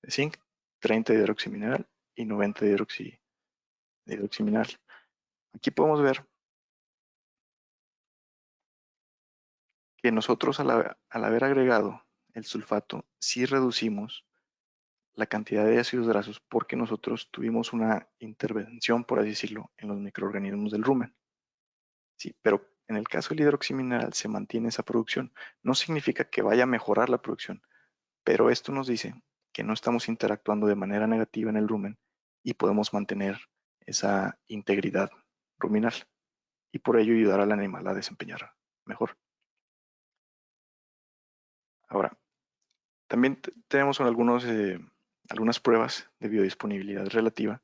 zinc, 30 de hidroximineral y 90 de hidroximineral. Aquí podemos ver que nosotros al haber agregado el sulfato, sí reducimos la cantidad de ácidos grasos porque nosotros tuvimos una intervención, por así decirlo, en los microorganismos del rumen. Sí, pero en el caso del hidroximineral se mantiene esa producción. No significa que vaya a mejorar la producción, pero esto nos dice que no estamos interactuando de manera negativa en el rumen y podemos mantener esa integridad ruminal y por ello ayudar al animal a desempeñar mejor. Ahora, también tenemos algunas pruebas de biodisponibilidad relativa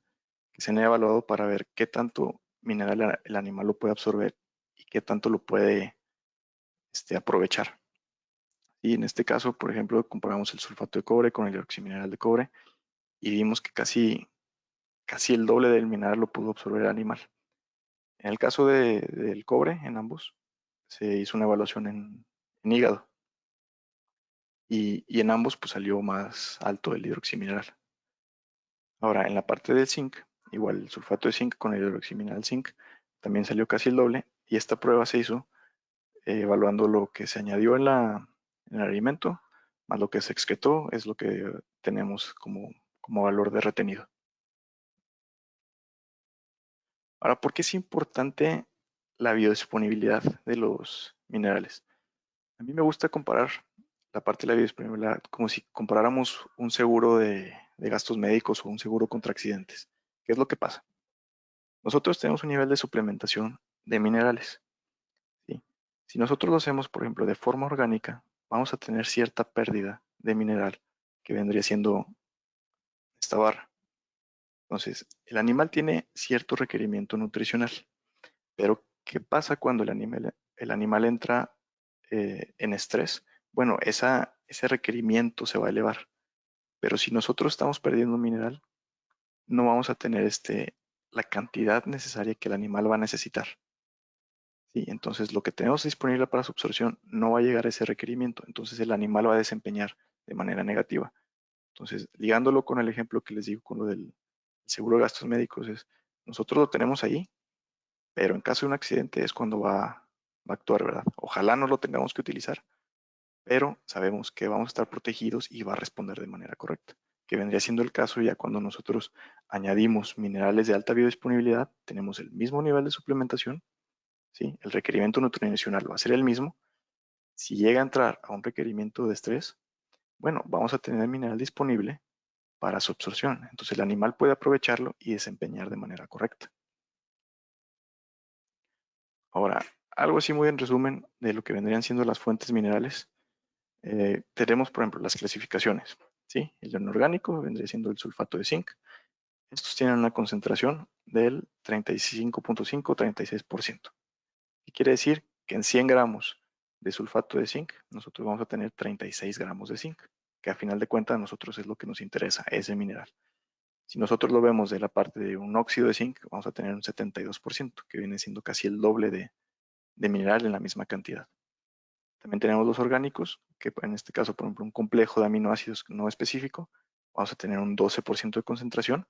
que se han evaluado para ver qué tanto mineral el animal lo puede absorber y qué tanto lo puede aprovechar. Y en este caso, por ejemplo, comparamos el sulfato de cobre con el hidroximineral de cobre y vimos que casi el doble del mineral lo pudo absorber el animal. En el caso del cobre, en ambos, se hizo una evaluación en hígado y en ambos pues salió más alto el hidroximineral. Ahora, en la parte del zinc, igual el sulfato de zinc con el hidroximineral zinc también salió casi el doble y esta prueba se hizo evaluando lo que se añadió en el alimento más lo que se excretó es lo que tenemos como valor de retenido. Ahora, ¿por qué es importante la biodisponibilidad de los minerales? A mí me gusta comparar la parte de la biodisponibilidad como si comparáramos un seguro de gastos médicos o un seguro contra accidentes. ¿Qué es lo que pasa? Nosotros tenemos un nivel de suplementación de minerales. ¿Sí? Si nosotros lo hacemos, por ejemplo, de forma orgánica, vamos a tener cierta pérdida de mineral que vendría siendo esta barra. Entonces, el animal tiene cierto requerimiento nutricional, pero ¿qué pasa cuando el animal entra en estrés? bueno, ese requerimiento se va a elevar. Pero si nosotros estamos perdiendo un mineral, no vamos a tener la cantidad necesaria que el animal va a necesitar. ¿Sí? Entonces, lo que tenemos disponible para su absorción no va a llegar a ese requerimiento. Entonces, el animal va a desempeñar de manera negativa. Entonces, ligándolo con el ejemplo que les digo con lo del seguro de gastos médicos, es nosotros lo tenemos ahí, pero en caso de un accidente es cuando va a actuar, ¿verdad? Ojalá no lo tengamos que utilizar, pero sabemos que vamos a estar protegidos y va a responder de manera correcta, que vendría siendo el caso ya cuando nosotros añadimos minerales de alta biodisponibilidad, tenemos el mismo nivel de suplementación, ¿sí? El requerimiento nutricional va a ser el mismo. Si llega a entrar a un requerimiento de estrés, bueno, vamos a tener el mineral disponible para su absorción. Entonces el animal puede aprovecharlo y desempeñar de manera correcta. Ahora, algo así muy en resumen de lo que vendrían siendo las fuentes minerales. Tenemos, por ejemplo, las clasificaciones. ¿Sí? El inorgánico vendría siendo el sulfato de zinc. Estos tienen una concentración del 35.5-36%. ¿Qué quiere decir? Que en 100 gramos de sulfato de zinc, nosotros vamos a tener 36 gramos de zinc, que a final de cuentas a nosotros es lo que nos interesa, ese mineral. Si nosotros lo vemos de la parte de un óxido de zinc, vamos a tener un 72%, que viene siendo casi el doble de mineral en la misma cantidad. También tenemos los orgánicos, que en este caso, por ejemplo, un complejo de aminoácidos no específico, vamos a tener un 12% de concentración,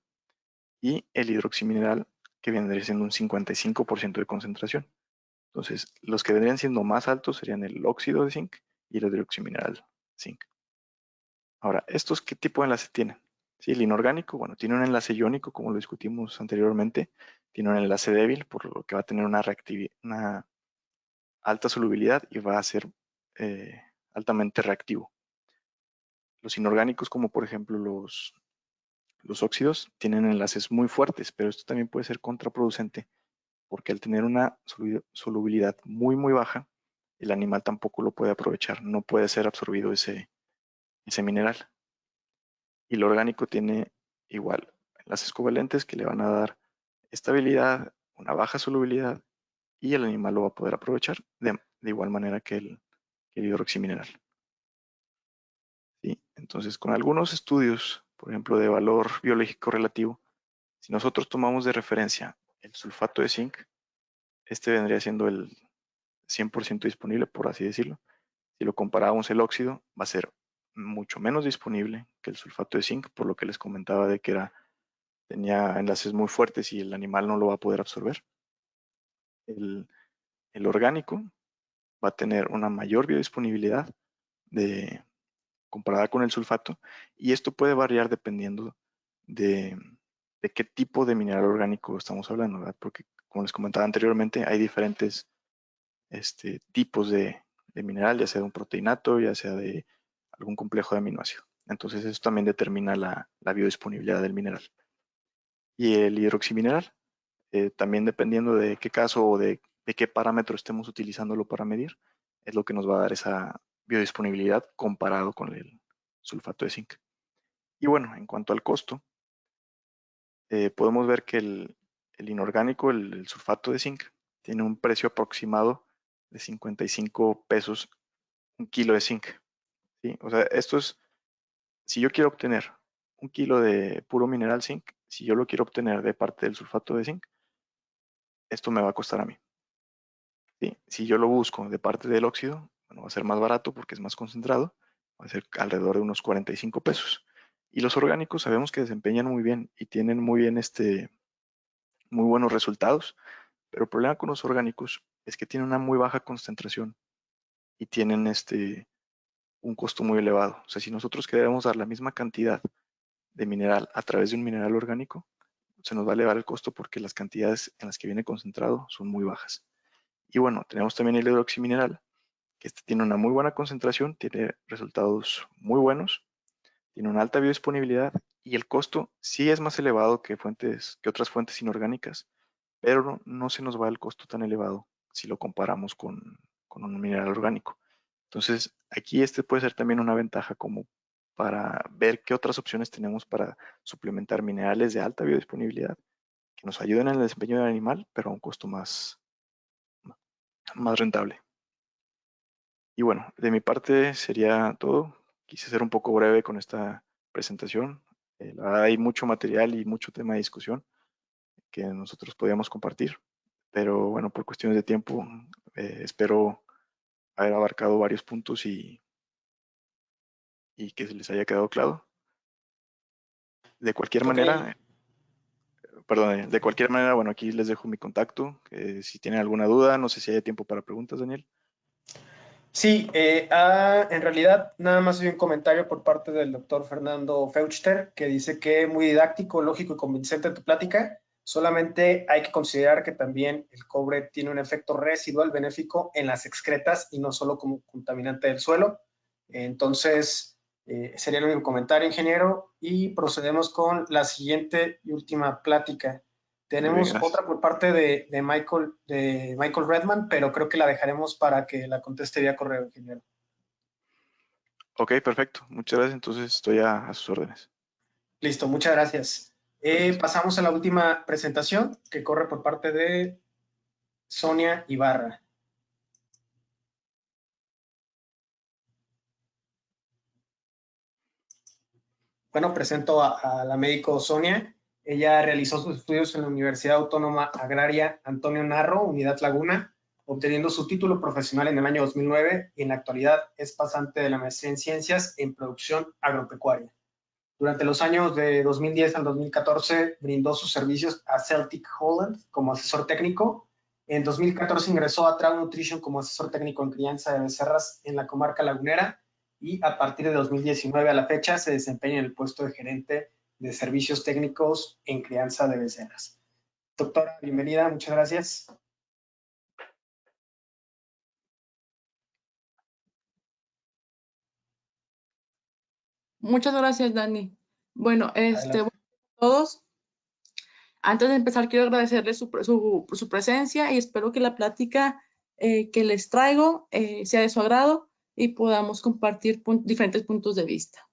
y el hidroximineral, que vendría siendo un 55% de concentración. Entonces, los que vendrían siendo más altos serían el óxido de zinc y el hidroximineral zinc. Ahora, ¿estos qué tipo de enlace tienen? Sí, el inorgánico, bueno, tiene un enlace iónico, como lo discutimos anteriormente, tiene un enlace débil, por lo que va a tener una alta solubilidad y va a ser altamente reactivo. Los inorgánicos, como por ejemplo los óxidos, tienen enlaces muy fuertes, pero esto también puede ser contraproducente porque al tener una solubilidad muy baja, el animal tampoco lo puede aprovechar, no puede ser absorbido ese mineral. Y lo orgánico tiene igual enlaces covalentes que le van a dar estabilidad, una baja solubilidad, y el animal lo va a poder aprovechar de igual manera que el hidroximineral. ¿Sí? Entonces, con algunos estudios, por ejemplo, de valor biológico relativo, si nosotros tomamos de referencia el sulfato de zinc, este vendría siendo el 100% disponible, por así decirlo. Si lo comparamos el óxido, va a ser mucho menos disponible que el sulfato de zinc, por lo que les comentaba de que tenía enlaces muy fuertes y el animal no lo va a poder absorber. El orgánico va a tener una mayor biodisponibilidad comparada con el sulfato, y esto puede variar dependiendo de qué tipo de mineral orgánico estamos hablando, ¿verdad? Porque como les comentaba anteriormente, hay diferentes tipos de mineral, ya sea de un proteinato, ya sea de algún complejo de aminoácido. Entonces eso también determina la biodisponibilidad del mineral. Y el hidroximineral, también dependiendo de qué caso o de qué parámetro estemos utilizándolo para medir, es lo que nos va a dar esa biodisponibilidad comparado con el sulfato de zinc. Y bueno, en cuanto al costo, podemos ver que el inorgánico, el sulfato de zinc, tiene un precio aproximado de 55 pesos un kilo de zinc. ¿Sí? O sea, esto es, si yo quiero obtener un kilo de puro mineral zinc, si yo lo quiero obtener de parte del sulfato de zinc, esto me va a costar a mí. ¿Sí? Si yo lo busco de parte del óxido, bueno, va a ser más barato porque es más concentrado, va a ser alrededor de unos 45 pesos. Y los orgánicos sabemos que desempeñan muy bien y tienen muy bien muy buenos resultados, pero el problema con los orgánicos es que tienen una muy baja concentración y tienen un costo muy elevado. O sea, si nosotros queremos dar la misma cantidad de mineral a través de un mineral orgánico, se nos va a elevar el costo porque las cantidades en las que viene concentrado son muy bajas. Y bueno, tenemos también el hidroximineral, que tiene una muy buena concentración, tiene resultados muy buenos, tiene una alta biodisponibilidad y el costo sí es más elevado que otras fuentes inorgánicas, pero no se nos va el costo tan elevado si lo comparamos con un mineral orgánico. Entonces, aquí puede ser también una ventaja como para ver qué otras opciones tenemos para suplementar minerales de alta biodisponibilidad que nos ayuden en el desempeño del animal, pero a un costo más rentable. Y bueno, de mi parte sería todo. Quise ser un poco breve con esta presentación. La verdad, hay mucho material y mucho tema de discusión que nosotros podíamos compartir, pero bueno, por cuestiones de tiempo, espero haber abarcado varios puntos y que se les haya quedado claro. De cualquier Ok. manera, perdón, de cualquier manera, bueno, aquí les dejo mi contacto. Si tienen alguna duda, no sé si hay tiempo para preguntas, Daniel. Sí, en realidad nada más hay un comentario por parte del doctor Fernando Feuchter que dice que muy didáctico, lógico y convincente tu plática. Solamente hay que considerar que también el cobre tiene un efecto residual benéfico en las excretas y no solo como contaminante del suelo. Entonces, sería el único comentario, ingeniero. Y procedemos con la siguiente y última plática. Muy bien, Tenemos gracias. otra por parte de Michael Redman, pero creo que la dejaremos para que la conteste vía correo, ingeniero. Ok, perfecto. Muchas gracias. Entonces estoy a sus órdenes. Listo, muchas gracias. Gracias. Pasamos a la última presentación que corre por parte de Sonia Ibarra. Bueno, presento a la médico Sonia. Ella realizó sus estudios en la Universidad Autónoma Agraria Antonio Narro, Unidad Laguna, obteniendo su título profesional en el año 2009 y en la actualidad es pasante de la maestría en Ciencias en Producción Agropecuaria. Durante los años de 2010 al 2014 brindó sus servicios a Celtic Holland como asesor técnico. En 2014 ingresó a Trout Nutrition como asesor técnico en crianza de becerras en la comarca lagunera y a partir de 2019 a la fecha se desempeña en el puesto de gerente de servicios técnicos en crianza de becerras. Doctora, bienvenida, muchas gracias. Muchas gracias, Dani. Bueno, Adelante. buenos días a todos. Antes de empezar, quiero agradecerles su presencia y espero que la plática que les traigo sea de su agrado y podamos compartir diferentes puntos de vista.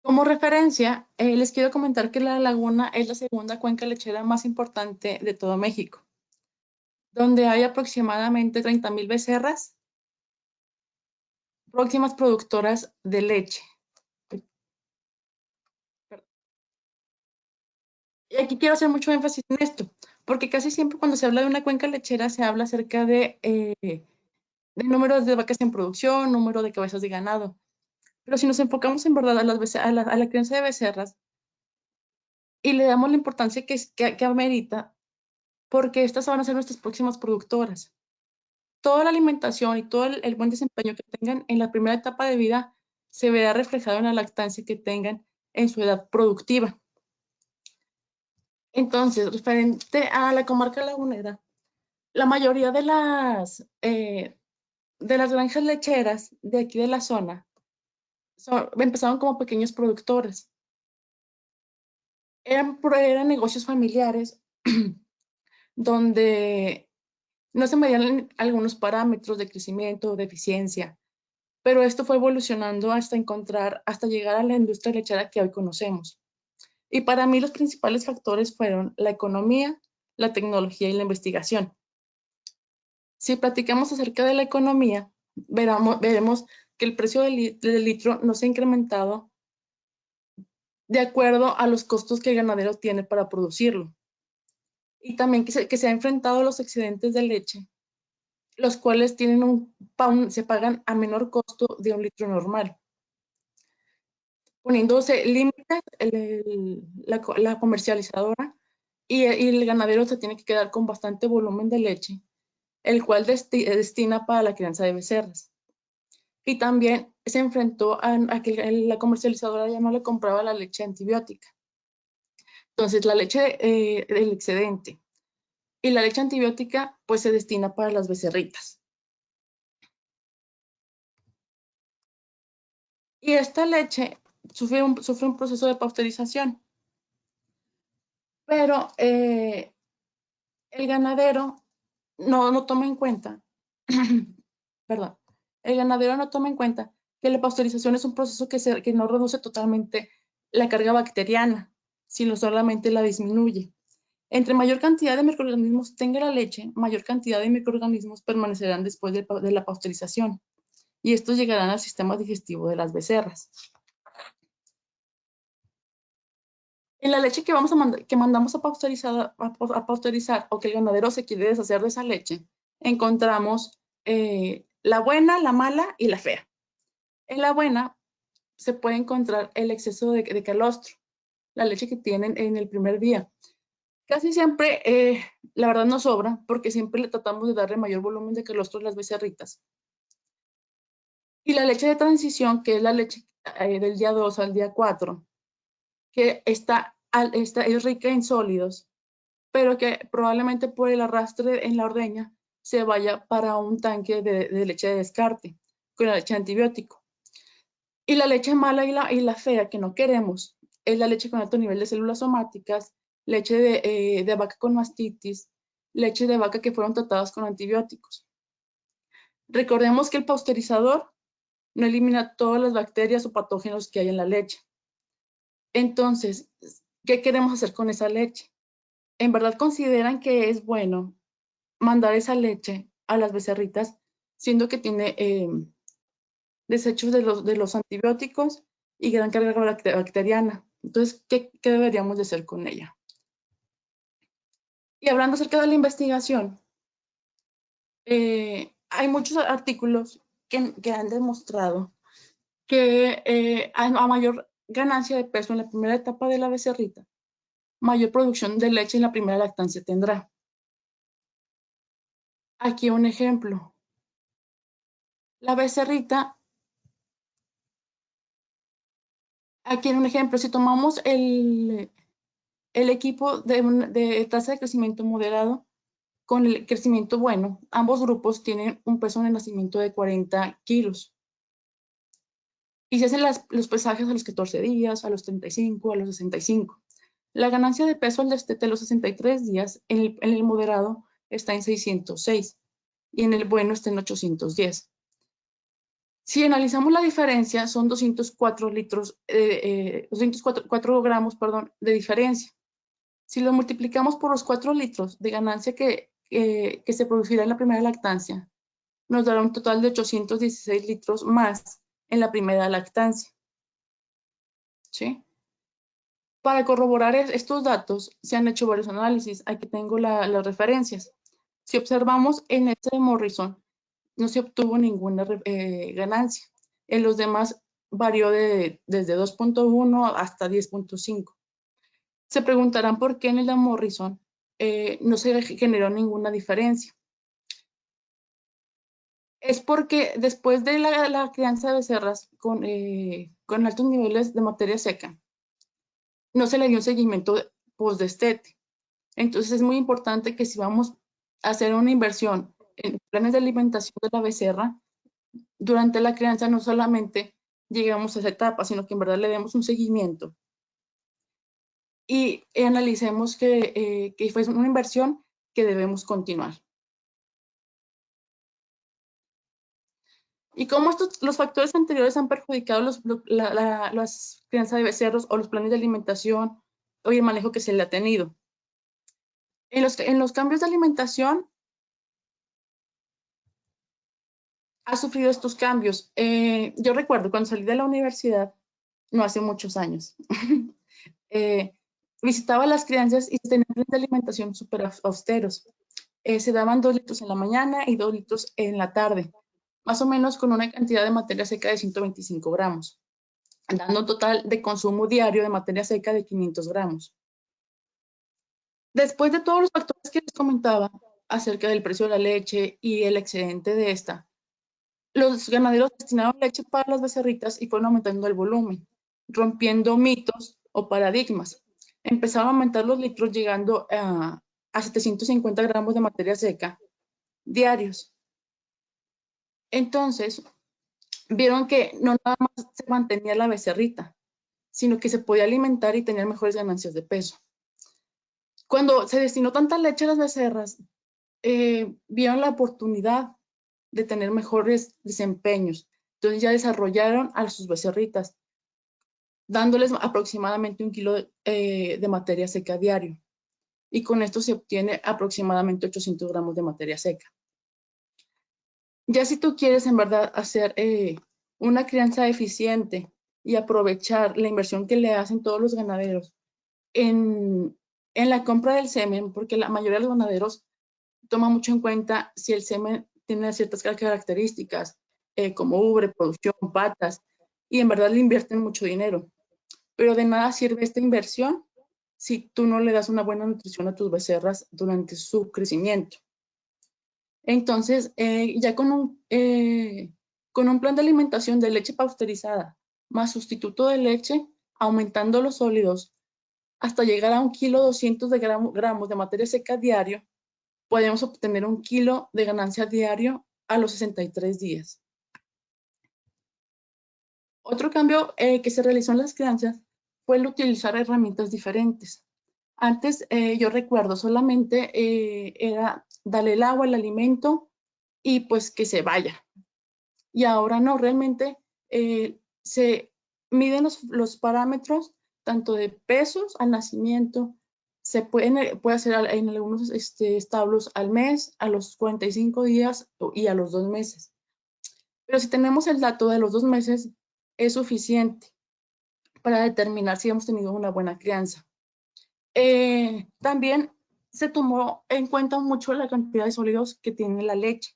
Como referencia, les quiero comentar que la laguna es la segunda cuenca lechera más importante de todo México, donde hay aproximadamente 30,000 becerras próximas productoras de leche. Y aquí quiero hacer mucho énfasis en esto, porque casi siempre cuando se habla de una cuenca lechera se habla acerca de números de vacas en producción, número de cabezas de ganado. Pero si nos enfocamos en verdad a la crianza de becerras y le damos la importancia que amerita, porque estas van a ser nuestras próximas productoras. Toda la alimentación y todo el buen desempeño que tengan en la primera etapa de vida se verá reflejado en la lactancia que tengan en su edad productiva. Entonces, referente a la comarca lagunera, la mayoría de las granjas lecheras de aquí de la zona empezaron como pequeños productores. Eran negocios familiares donde no se medían algunos parámetros de crecimiento o de eficiencia, pero esto fue evolucionando hasta llegar a la industria lechera que hoy conocemos. Y para mí los principales factores fueron la economía, la tecnología y la investigación. Si platicamos acerca de la economía, veremos que el precio del litro no se ha incrementado de acuerdo a los costos que el ganadero tiene para producirlo. Y también que se ha enfrentado a los excedentes de leche, los cuales se pagan a menor costo de un litro normal, poniéndose límites la comercializadora y el ganadero se tiene que quedar con bastante volumen de leche, el cual destina para la crianza de becerras. Y también se enfrentó a que la comercializadora ya no le compraba la leche antibiótica. Entonces, la leche del excedente y la leche antibiótica pues se destina para las becerritas. Y esta leche sufre un proceso de pasteurización, pero el ganadero no toma en cuenta, perdón, el ganadero no toma en cuenta que la pasteurización es un proceso que no reduce totalmente la carga bacteriana, sino solamente la disminuye. Entre mayor cantidad de microorganismos tenga la leche, mayor cantidad de microorganismos permanecerán después de la pasteurización, y estos llegarán al sistema digestivo de las becerras. En la leche que mandamos a pasteurizar o que el ganadero se quiere deshacer de esa leche, encontramos la buena, la mala y la fea. En la buena se puede encontrar el exceso de calostro, la leche que tienen en el primer día. Casi siempre, la verdad no sobra, porque siempre le tratamos de darle mayor volumen de calostro a las becerritas. Y la leche de transición, que es la leche del día 2 al día 4, que es rica en sólidos, pero que probablemente por el arrastre en la ordeña se vaya para un tanque de leche de descarte, con la leche de antibiótico. Y la leche mala y la fea que no queremos es la leche con alto nivel de células somáticas, leche de vaca con mastitis, leche de vaca que fueron tratadas con antibióticos. Recordemos que el pasteurizador no elimina todas las bacterias o patógenos que hay en la leche. Entonces, ¿qué queremos hacer con esa leche? ¿En verdad consideran que es bueno mandar esa leche a las becerritas, siendo que tiene desechos de los antibióticos y gran carga bacteriana? Entonces, ¿qué deberíamos de hacer con ella? Y hablando acerca de la investigación, hay muchos artículos que han demostrado que a mayor ganancia de peso en la primera etapa de la becerrita, mayor producción de leche en la primera lactancia tendrá. Aquí un ejemplo. La becerrita, aquí en un ejemplo, si tomamos el equipo de tasa de crecimiento moderado con el crecimiento bueno, ambos grupos tienen un peso de nacimiento de 40 kilos. Y se hacen los pesajes a los 14 días, a los 35, a los 65. La ganancia de peso al destete a los 63 días en el moderado está en 606 y en el bueno está en 810. Si analizamos la diferencia, son 204 gramos, de diferencia. Si lo multiplicamos por los 4 litros de ganancia que se producirá en la primera lactancia, nos dará un total de 816 litros más en la primera lactancia. ¿Sí? Para corroborar estos datos, se han hecho varios análisis. Aquí tengo las referencias. Si observamos en este de Morrison, no se obtuvo ninguna ganancia. En los demás varió desde 2.1 hasta 10.5. Se preguntarán por qué en el de Morrison no se generó ninguna diferencia. Es porque después de la crianza de becerras con altos niveles de materia seca, no se le dio un seguimiento post-destete. Entonces es muy importante que si vamos a hacer una inversión en planes de alimentación de la becerra, durante la crianza no solamente llegamos a esa etapa, sino que en verdad le demos un seguimiento y analicemos que fue una inversión que debemos continuar. Y cómo los factores anteriores han perjudicado las crianzas de becerros o los planes de alimentación o el manejo que se le ha tenido. En los cambios de alimentación ha sufrido estos cambios. Yo recuerdo cuando salí de la universidad, no hace muchos años, visitaba las crianzas y tenían planes de alimentación súper austeros. Se daban 2 litros en la mañana y 2 litros en la tarde, más o menos con una cantidad de materia seca de 125 gramos, dando un total de consumo diario de materia seca de 500 gramos. Después de todos los factores que les comentaba acerca del precio de la leche y el excedente de esta, los ganaderos destinaron leche para las becerritas y fueron aumentando el volumen, rompiendo mitos o paradigmas. Empezaron a aumentar los litros llegando a 750 gramos de materia seca diarios. Entonces, vieron que no nada más se mantenía la becerrita, sino que se podía alimentar y tener mejores ganancias de peso. Cuando se destinó tanta leche a las becerras, vieron la oportunidad de tener mejores desempeños, Entonces ya desarrollaron a sus becerritas, dándoles aproximadamente 1 kilo de materia seca diario. Y con esto se obtiene aproximadamente 800 gramos de materia seca. Ya si tú quieres en verdad hacer una crianza eficiente y aprovechar la inversión que le hacen todos los ganaderos en la compra del semen, porque la mayoría de los ganaderos toma mucho en cuenta si el semen tiene ciertas características, como ubre, producción, patas, y en verdad le invierten mucho dinero. Pero de nada sirve esta inversión si tú no le das una buena nutrición a tus becerras durante su crecimiento. Entonces, ya con un plan de alimentación de leche pasteurizada más sustituto de leche, aumentando los sólidos hasta llegar a 1,2 gramos de materia seca diario, podemos obtener 1 kilo de ganancia diario a los 63 días. Otro cambio que se realizó en las crianzas fue el utilizar herramientas diferentes. Antes, yo recuerdo, solamente era darle el agua, el alimento y pues que se vaya. Y ahora no, realmente se miden los parámetros tanto de pesos al nacimiento. Se puede hacer en algunos establos al mes, a los 45 días y a los 2 meses. Pero si tenemos el dato de los 2 meses, es suficiente para determinar si hemos tenido una buena crianza. También se tomó en cuenta mucho la cantidad de sólidos que tiene la leche.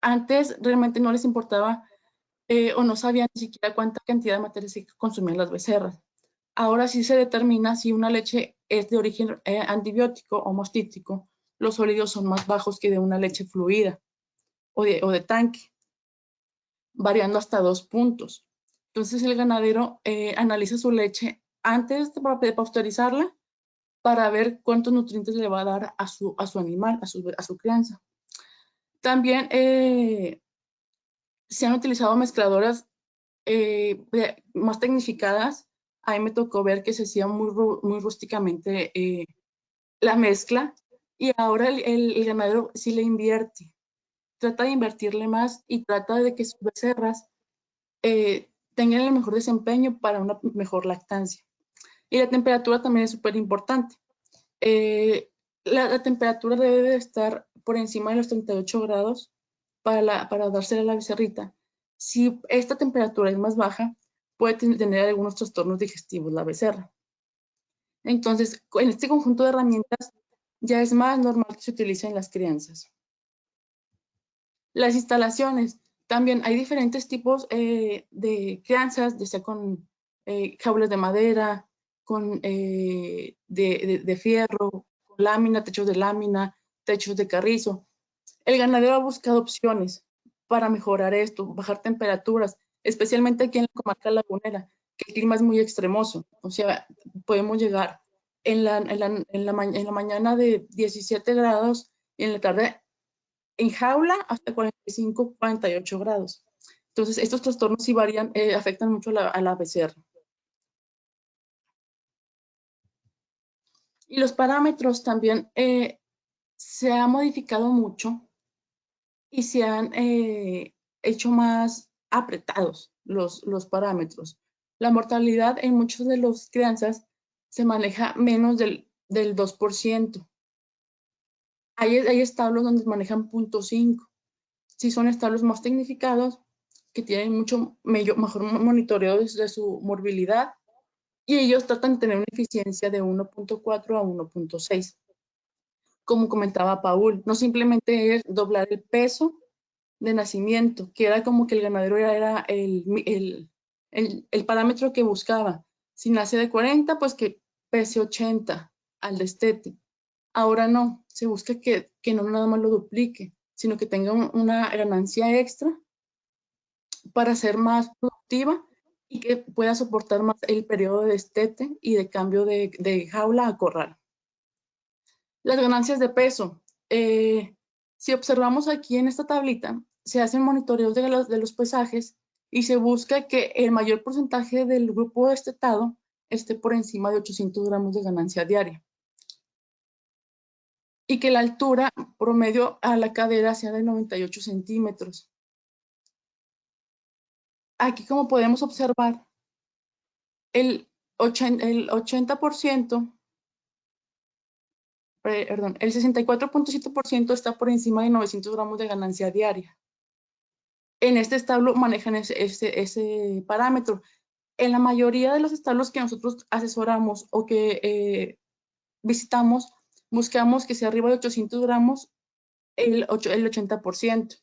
Antes realmente no les importaba o no sabían ni siquiera cuánta cantidad de materia seca consumían las becerras. Ahora sí se determina si una leche es de origen antibiótico o mastítico. Los sólidos son más bajos que de una leche fluida o de tanque, variando hasta 2 puntos. Entonces el ganadero analiza su leche antes de pasteurizarla para ver cuántos nutrientes le va a dar a su animal, a su crianza. También se han utilizado mezcladoras más tecnificadas. A mí me tocó ver que se hacía muy rústicamente la mezcla y ahora el ganadero sí le invierte. Trata de invertirle más y trata de que sus becerras tengan el mejor desempeño para una mejor lactancia. Y la temperatura también es súper importante. La temperatura debe de estar por encima de los 38 grados para dársela a la becerrita. Si esta temperatura es más baja, puede tener algunos trastornos digestivos la becerra. Entonces, en este conjunto de herramientas ya es más normal que se utilicen en las crianzas. Las instalaciones. También hay diferentes tipos de crianzas, ya sea con jaulas de madera, con de fierro, con lámina, techos de lámina, techos de carrizo. El ganadero ha buscado opciones para mejorar esto, bajar temperaturas, especialmente aquí en la comarca lagunera, que el clima es muy extremoso. O sea, podemos llegar en la mañana de 17 grados y en la tarde en jaula hasta 45, 48 grados. Entonces, estos trastornos sí varían, afectan mucho a la becerra. Y los parámetros también se ha modificado mucho y se han hecho más apretados los parámetros. La mortalidad en muchas de las crianzas se maneja menos del 2%. Hay establos donde manejan 0.5. Si son establos más tecnificados, que tienen mucho mejor monitoreo de su morbilidad, y ellos tratan de tener una eficiencia de 1.4 a 1.6. Como comentaba Paul, no simplemente es doblar el peso de nacimiento, que era como que el ganadero era el parámetro que buscaba. Si nace de 40, pues que pese 80 al destete. Ahora no, se busca que no nada más lo duplique, sino que tenga una ganancia extra para ser más productiva y que pueda soportar más el periodo de destete y de cambio de jaula a corral. Las ganancias de peso. Si observamos aquí en esta tablita, se hacen monitoreos de los pesajes y se busca que el mayor porcentaje del grupo destetado esté por encima de 800 gramos de ganancia diaria. Y que la altura promedio a la cadera sea de 98 centímetros. Aquí, como podemos observar, el 80%, perdón, el 64.7% está por encima de 900 gramos de ganancia diaria. En este establo manejan ese parámetro. En la mayoría de los establos que nosotros asesoramos o que visitamos, buscamos que sea arriba de 800 gramos el 80%.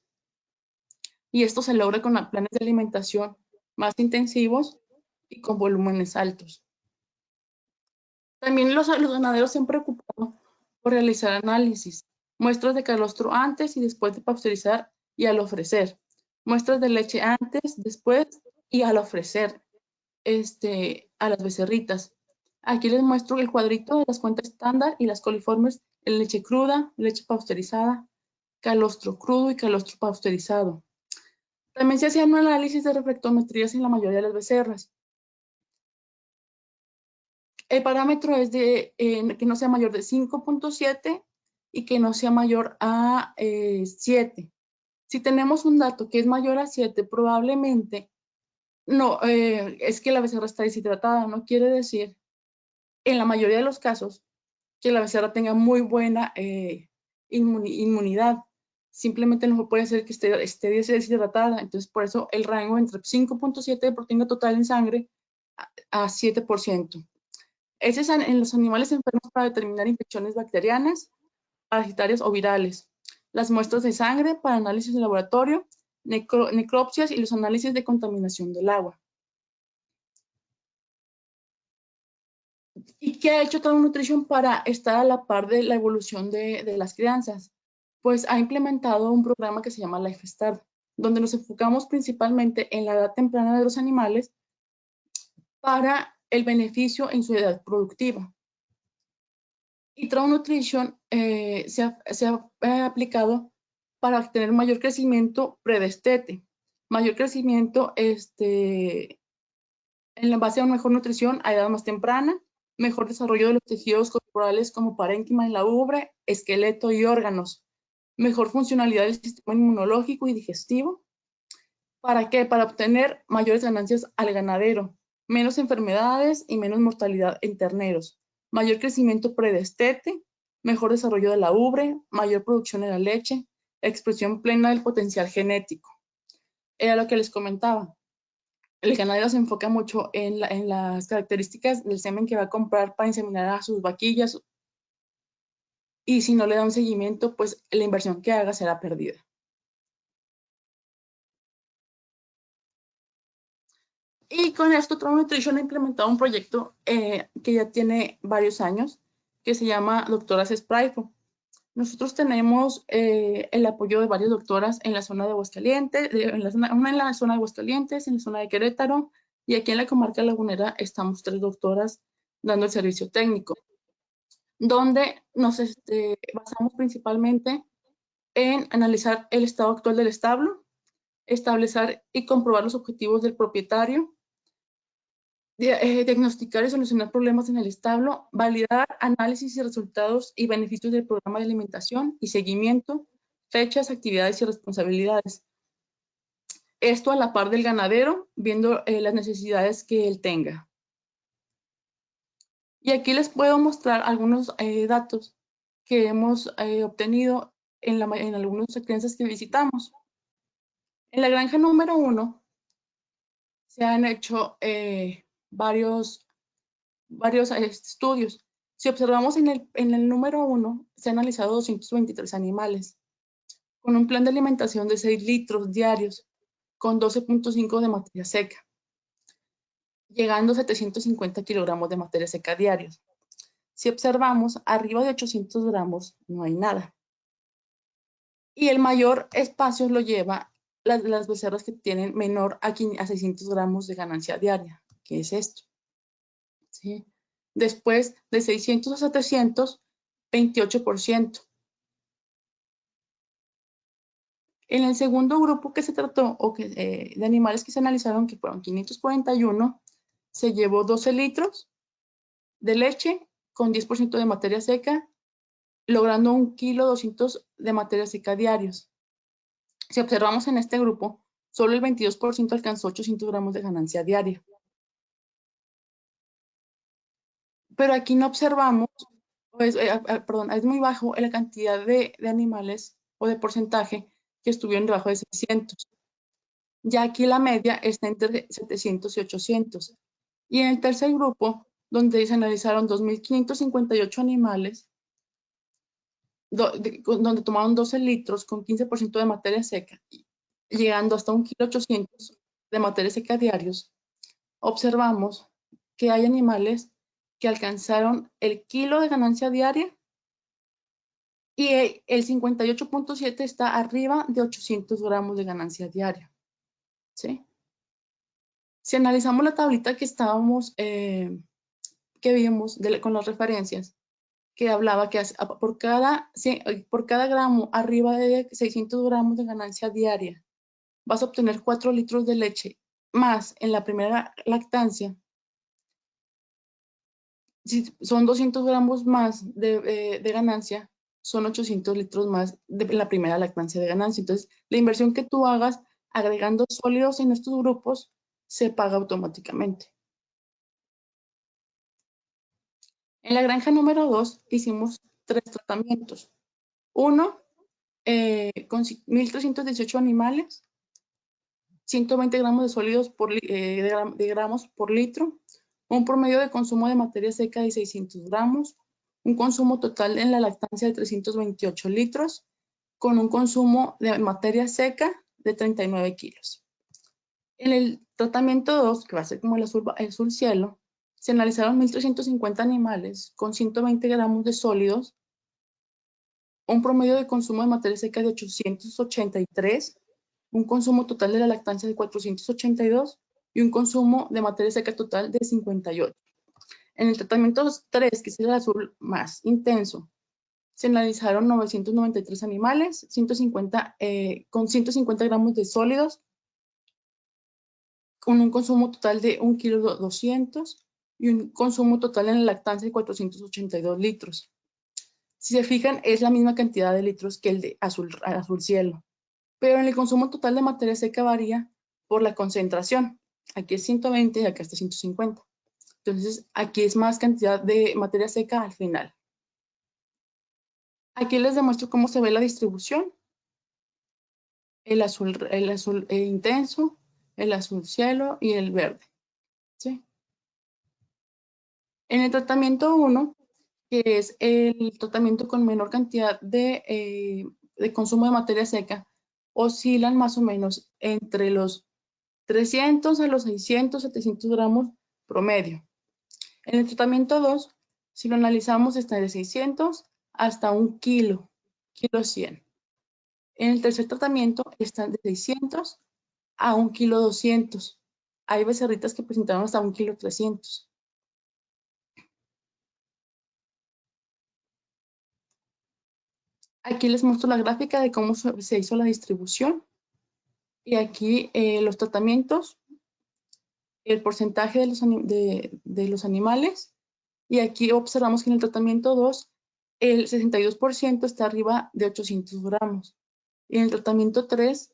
Y esto se logra con planes de alimentación más intensivos y con volúmenes altos. También los ganaderos se han preocupado por realizar análisis, muestras de calostro antes y después de pasteurizar y al ofrecer, muestras de leche antes, después y al ofrecer a las becerritas. Aquí les muestro el cuadrito de las cuentas estándar y las coliformes en leche cruda, leche pasteurizada, calostro crudo y calostro pasteurizado. También se hacían un análisis de reflectometrías en la mayoría de las becerras. El parámetro es de que no sea mayor de 5.7 y que no sea mayor a 7. Si tenemos un dato que es mayor a 7, probablemente no, es que la becerra está deshidratada. No quiere decir, en la mayoría de los casos, que la becerra tenga muy buena inmunidad. Simplemente no puede ser que esté deshidratada. Entonces, por eso el rango entre 5.7 de proteína total en sangre a 7%. Ese es en los animales enfermos para determinar infecciones bacterianas, parasitarias o virales. Las muestras de sangre para análisis de laboratorio, necropsias y los análisis de contaminación del agua. ¿Y qué ha hecho Trauma Nutrition para estar a la par de la evolución de las crianzas? Pues ha implementado un programa que se llama Life Start, donde nos enfocamos principalmente en la edad temprana de los animales para el beneficio en su edad productiva. Y Trauma Nutrition se ha aplicado para obtener mayor crecimiento predestete, mayor crecimiento en la base a una mejor nutrición a edad más temprana, mejor desarrollo de los tejidos corporales como parénquima en la ubre, esqueleto y órganos, mejor funcionalidad del sistema inmunológico y digestivo. ¿Para qué? Para obtener mayores ganancias al ganadero, menos enfermedades y menos mortalidad en terneros, mayor crecimiento predestete, mejor desarrollo de la ubre, mayor producción de la leche, expresión plena del potencial genético. Era lo que les comentaba. El ganadero se enfoca mucho en las características del semen que va a comprar para inseminar a sus vaquillas, y si no le da un seguimiento, pues la inversión que haga será perdida. Y con esto, Trauma Nutrition ha implementado un proyecto que ya tiene varios años, que se llama Doctoras Sprayfo. Nosotros tenemos el apoyo de varias doctoras en la zona de Aguascalientes, una en la zona de Aguascalientes, en la zona de Querétaro, y aquí en la comarca lagunera estamos 3 doctoras dando el servicio técnico, donde nos basamos principalmente en analizar el estado actual del establo, establecer y comprobar los objetivos del propietario, diagnosticar y solucionar problemas en el establo, validar análisis y resultados y beneficios del programa de alimentación y seguimiento, fechas, actividades y responsabilidades. Esto a la par del ganadero, viendo las necesidades que él tenga. Y aquí les puedo mostrar algunos datos que hemos obtenido en algunas crianzas que visitamos. En la granja número 1 se han hecho varios estudios. Si observamos en el número 1, se han analizado 223 animales, con un plan de alimentación de 6 litros diarios, con 12.5 de materia seca, llegando a 750 kilogramos de materia seca diarios. Si observamos, arriba de 800 gramos no hay nada. Y el mayor espacio lo lleva las becerras que tienen menor a 600 gramos de ganancia diaria, que es esto. ¿Sí? Después de 600 a 700, 28%. En el segundo grupo que se trató, de animales que se analizaron, que fueron 541, se llevó 12 litros de leche con 10% de materia seca, logrando 1,2 kilos de materia seca diarios. Si observamos en este grupo, Solo el 22% alcanzó 800 gramos de ganancia diaria. Pero aquí no observamos, pues, perdón, es muy bajo la cantidad de animales o de porcentaje que estuvieron debajo de 600. Ya aquí la media está entre 700 y 800. Y en el tercer grupo, donde se analizaron 2.558 animales, donde tomaron 12 litros con 15% de materia seca, llegando hasta 1,800 kg de materia seca diarios, observamos que hay animales que alcanzaron el kilo de ganancia diaria y el 58.7 está arriba de 800 gramos de ganancia diaria. ¿Sí? Si analizamos la tablita que estábamos, que vimos con las referencias, que hablaba que por cada gramo arriba de 600 gramos de ganancia diaria, vas a obtener 4 litros de leche más en la primera lactancia. Si son 200 gramos más de ganancia, son 800 litros más de la primera lactancia de ganancia. Entonces, la inversión que tú hagas agregando sólidos en estos grupos se paga automáticamente. En la granja número 2 hicimos 3 tratamientos. Uno, con 1.318 animales, 120 gramos de sólidos de gramos por litro, un promedio de consumo de materia seca de 600 gramos, un consumo total en la lactancia de 328 litros, con un consumo de materia seca de 39 kilos. En el tratamiento 2, que va a ser como el azul cielo, se analizaron 1.350 animales con 120 gramos de sólidos, un promedio de consumo de materia seca de 883, un consumo total de la lactancia de 482 y un consumo de materia seca total de 58. En el tratamiento 3, que es el azul más intenso, se analizaron 993 animales con 150 gramos de sólidos, con un consumo total de 1,2 kg y un consumo total en la lactancia de 482 litros. Si se fijan, es la misma cantidad de litros que el de azul cielo, pero en el consumo total de materia seca varía por la concentración. Aquí es 120 y acá está 150. Entonces, aquí es más cantidad de materia seca al final. Aquí les demuestro cómo se ve la distribución. El azul intenso, el azul cielo y el verde. ¿Sí? En el tratamiento 1, que es el tratamiento con menor cantidad de consumo de materia seca, oscilan más o menos entre los 300 a los 600, 700 gramos promedio. En el tratamiento 2, si lo analizamos, está de 600 hasta 1 kilo, kilo 100. En el tercer tratamiento están de 600 a 1,2 kg. Hay becerritas que presentaron hasta 1,300 kg. Aquí les muestro la gráfica de cómo se hizo la distribución. Y aquí los tratamientos, el porcentaje de los animales. Y aquí observamos que en el tratamiento 2, el 62% está arriba de 800 gramos. Y en el tratamiento 3,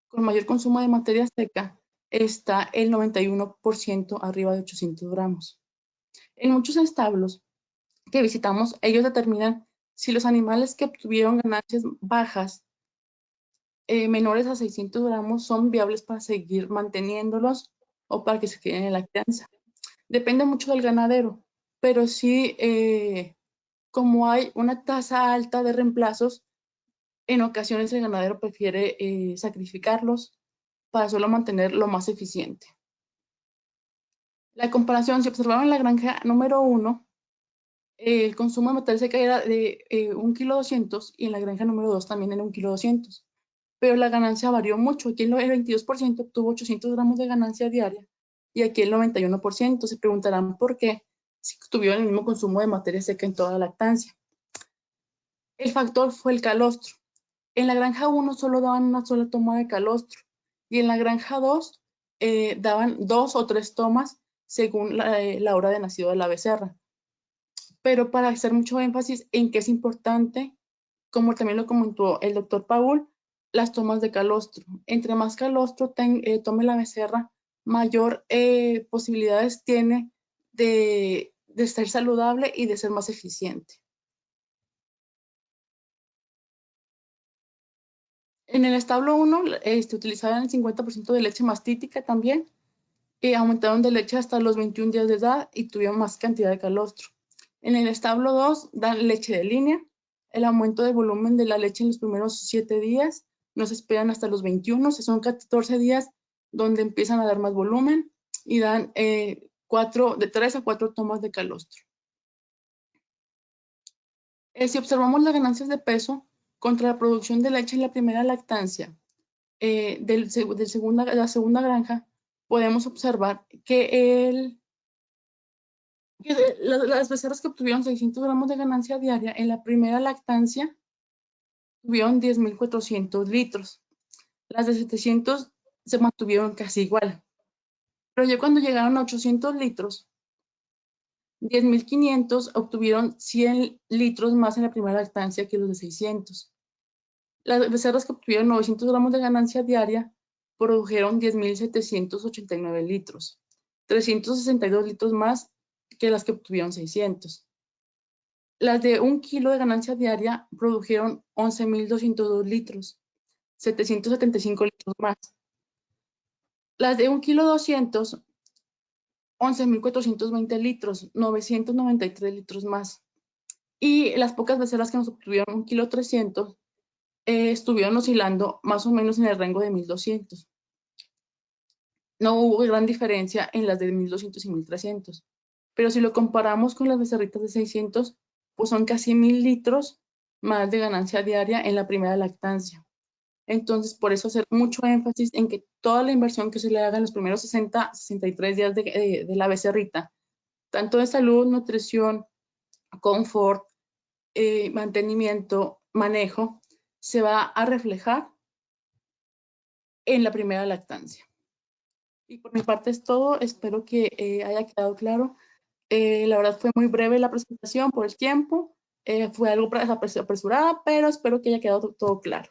con mayor consumo de materia seca, está el 91% arriba de 800 gramos. En muchos establos que visitamos, ellos determinan si los animales que obtuvieron ganancias bajas, menores a 600 gramos, son viables para seguir manteniéndolos o para que se queden en la crianza. Depende mucho del ganadero, pero sí, como hay una tasa alta de reemplazos, en ocasiones el ganadero prefiere sacrificarlos para solo mantener lo más eficiente. La comparación, si observaron en la granja número 1, el consumo de materia seca era de 1,2 kg y en la granja número 2 también era 1,2 kg. Pero la ganancia varió mucho. Aquí el 22% obtuvo 800 gramos de ganancia diaria y aquí el 91%. Se preguntarán por qué, si tuvieron el mismo consumo de materia seca en toda la lactancia. El factor fue el calostro. En la granja 1 solo daban una sola toma de calostro y en la granja 2 daban 2 o 3 tomas según la hora de nacido de la becerra. Pero para hacer mucho énfasis en que es importante, como también lo comentó el doctor Paul, las tomas de calostro. Entre más calostro tome la becerra, mayor posibilidades tiene de ser saludable y de ser más eficiente. En el establo 1 utilizaban el 50% de leche mastítica también, aumentaron de leche hasta los 21 días de edad y tuvieron más cantidad de calostro. En el establo 2 dan leche de línea, el aumento de volumen de la leche en los primeros 7 días, no se esperan hasta los 21, son 14 días donde empiezan a dar más volumen y dan de 3 a 4 tomas de calostro. Si observamos las ganancias de peso contra la producción de leche en la primera lactancia de la segunda granja, podemos observar que las becerras que obtuvieron 600 gramos de ganancia diaria en la primera lactancia tuvieron 10.400 litros. Las de 700 se mantuvieron casi igual. Pero ya cuando llegaron a 800 litros, 10.500 obtuvieron 100 litros más en la primera lactancia que los de 600. Las becerras que obtuvieron 900 gramos de ganancia diaria produjeron 10.789 litros, 362 litros más que las que obtuvieron 600. Las de 1 kilo de ganancia diaria produjeron 11.202 litros, 775 litros más. Las de 1 kilo 200, 11.420 litros, 993 litros más. Y las pocas becerras que nos obtuvieron 1 kilo 300 estuvieron oscilando más o menos en el rango de 1.200. No hubo gran diferencia en las de 1.200 y 1.300. Pero si lo comparamos con las becerritas de 600, pues son casi 1.000 litros más de ganancia diaria en la primera lactancia. Entonces, por eso hacer mucho énfasis en que toda la inversión que se le haga en los primeros 60, 63 días de la becerrita, tanto de salud, nutrición, confort, mantenimiento, manejo, se va a reflejar en la primera lactancia. Y por mi parte es todo, espero que haya quedado claro. La verdad fue muy breve la presentación por el tiempo, fue algo apresurada, pero espero que haya quedado todo claro.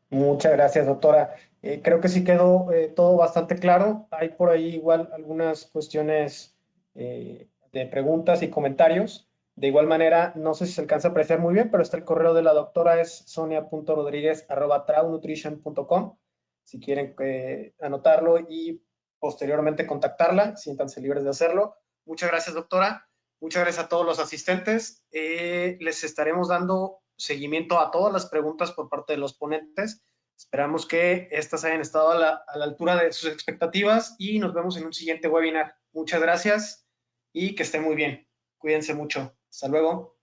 Muchas gracias, doctora. Creo que sí quedó todo bastante claro. Hay por ahí igual algunas cuestiones de preguntas y comentarios. De igual manera, no sé si se alcanza a apreciar muy bien, pero está el correo de la doctora, es sonia.rodriguez@traunutrition.com. Si quieren anotarlo y posteriormente contactarla, siéntanse libres de hacerlo. Muchas gracias, doctora. Muchas gracias a todos los asistentes. Les estaremos dando seguimiento a todas las preguntas por parte de los ponentes. Esperamos que estas hayan estado a la altura de sus expectativas y nos vemos en un siguiente webinar. Muchas gracias y que estén muy bien. Cuídense mucho. Hasta luego.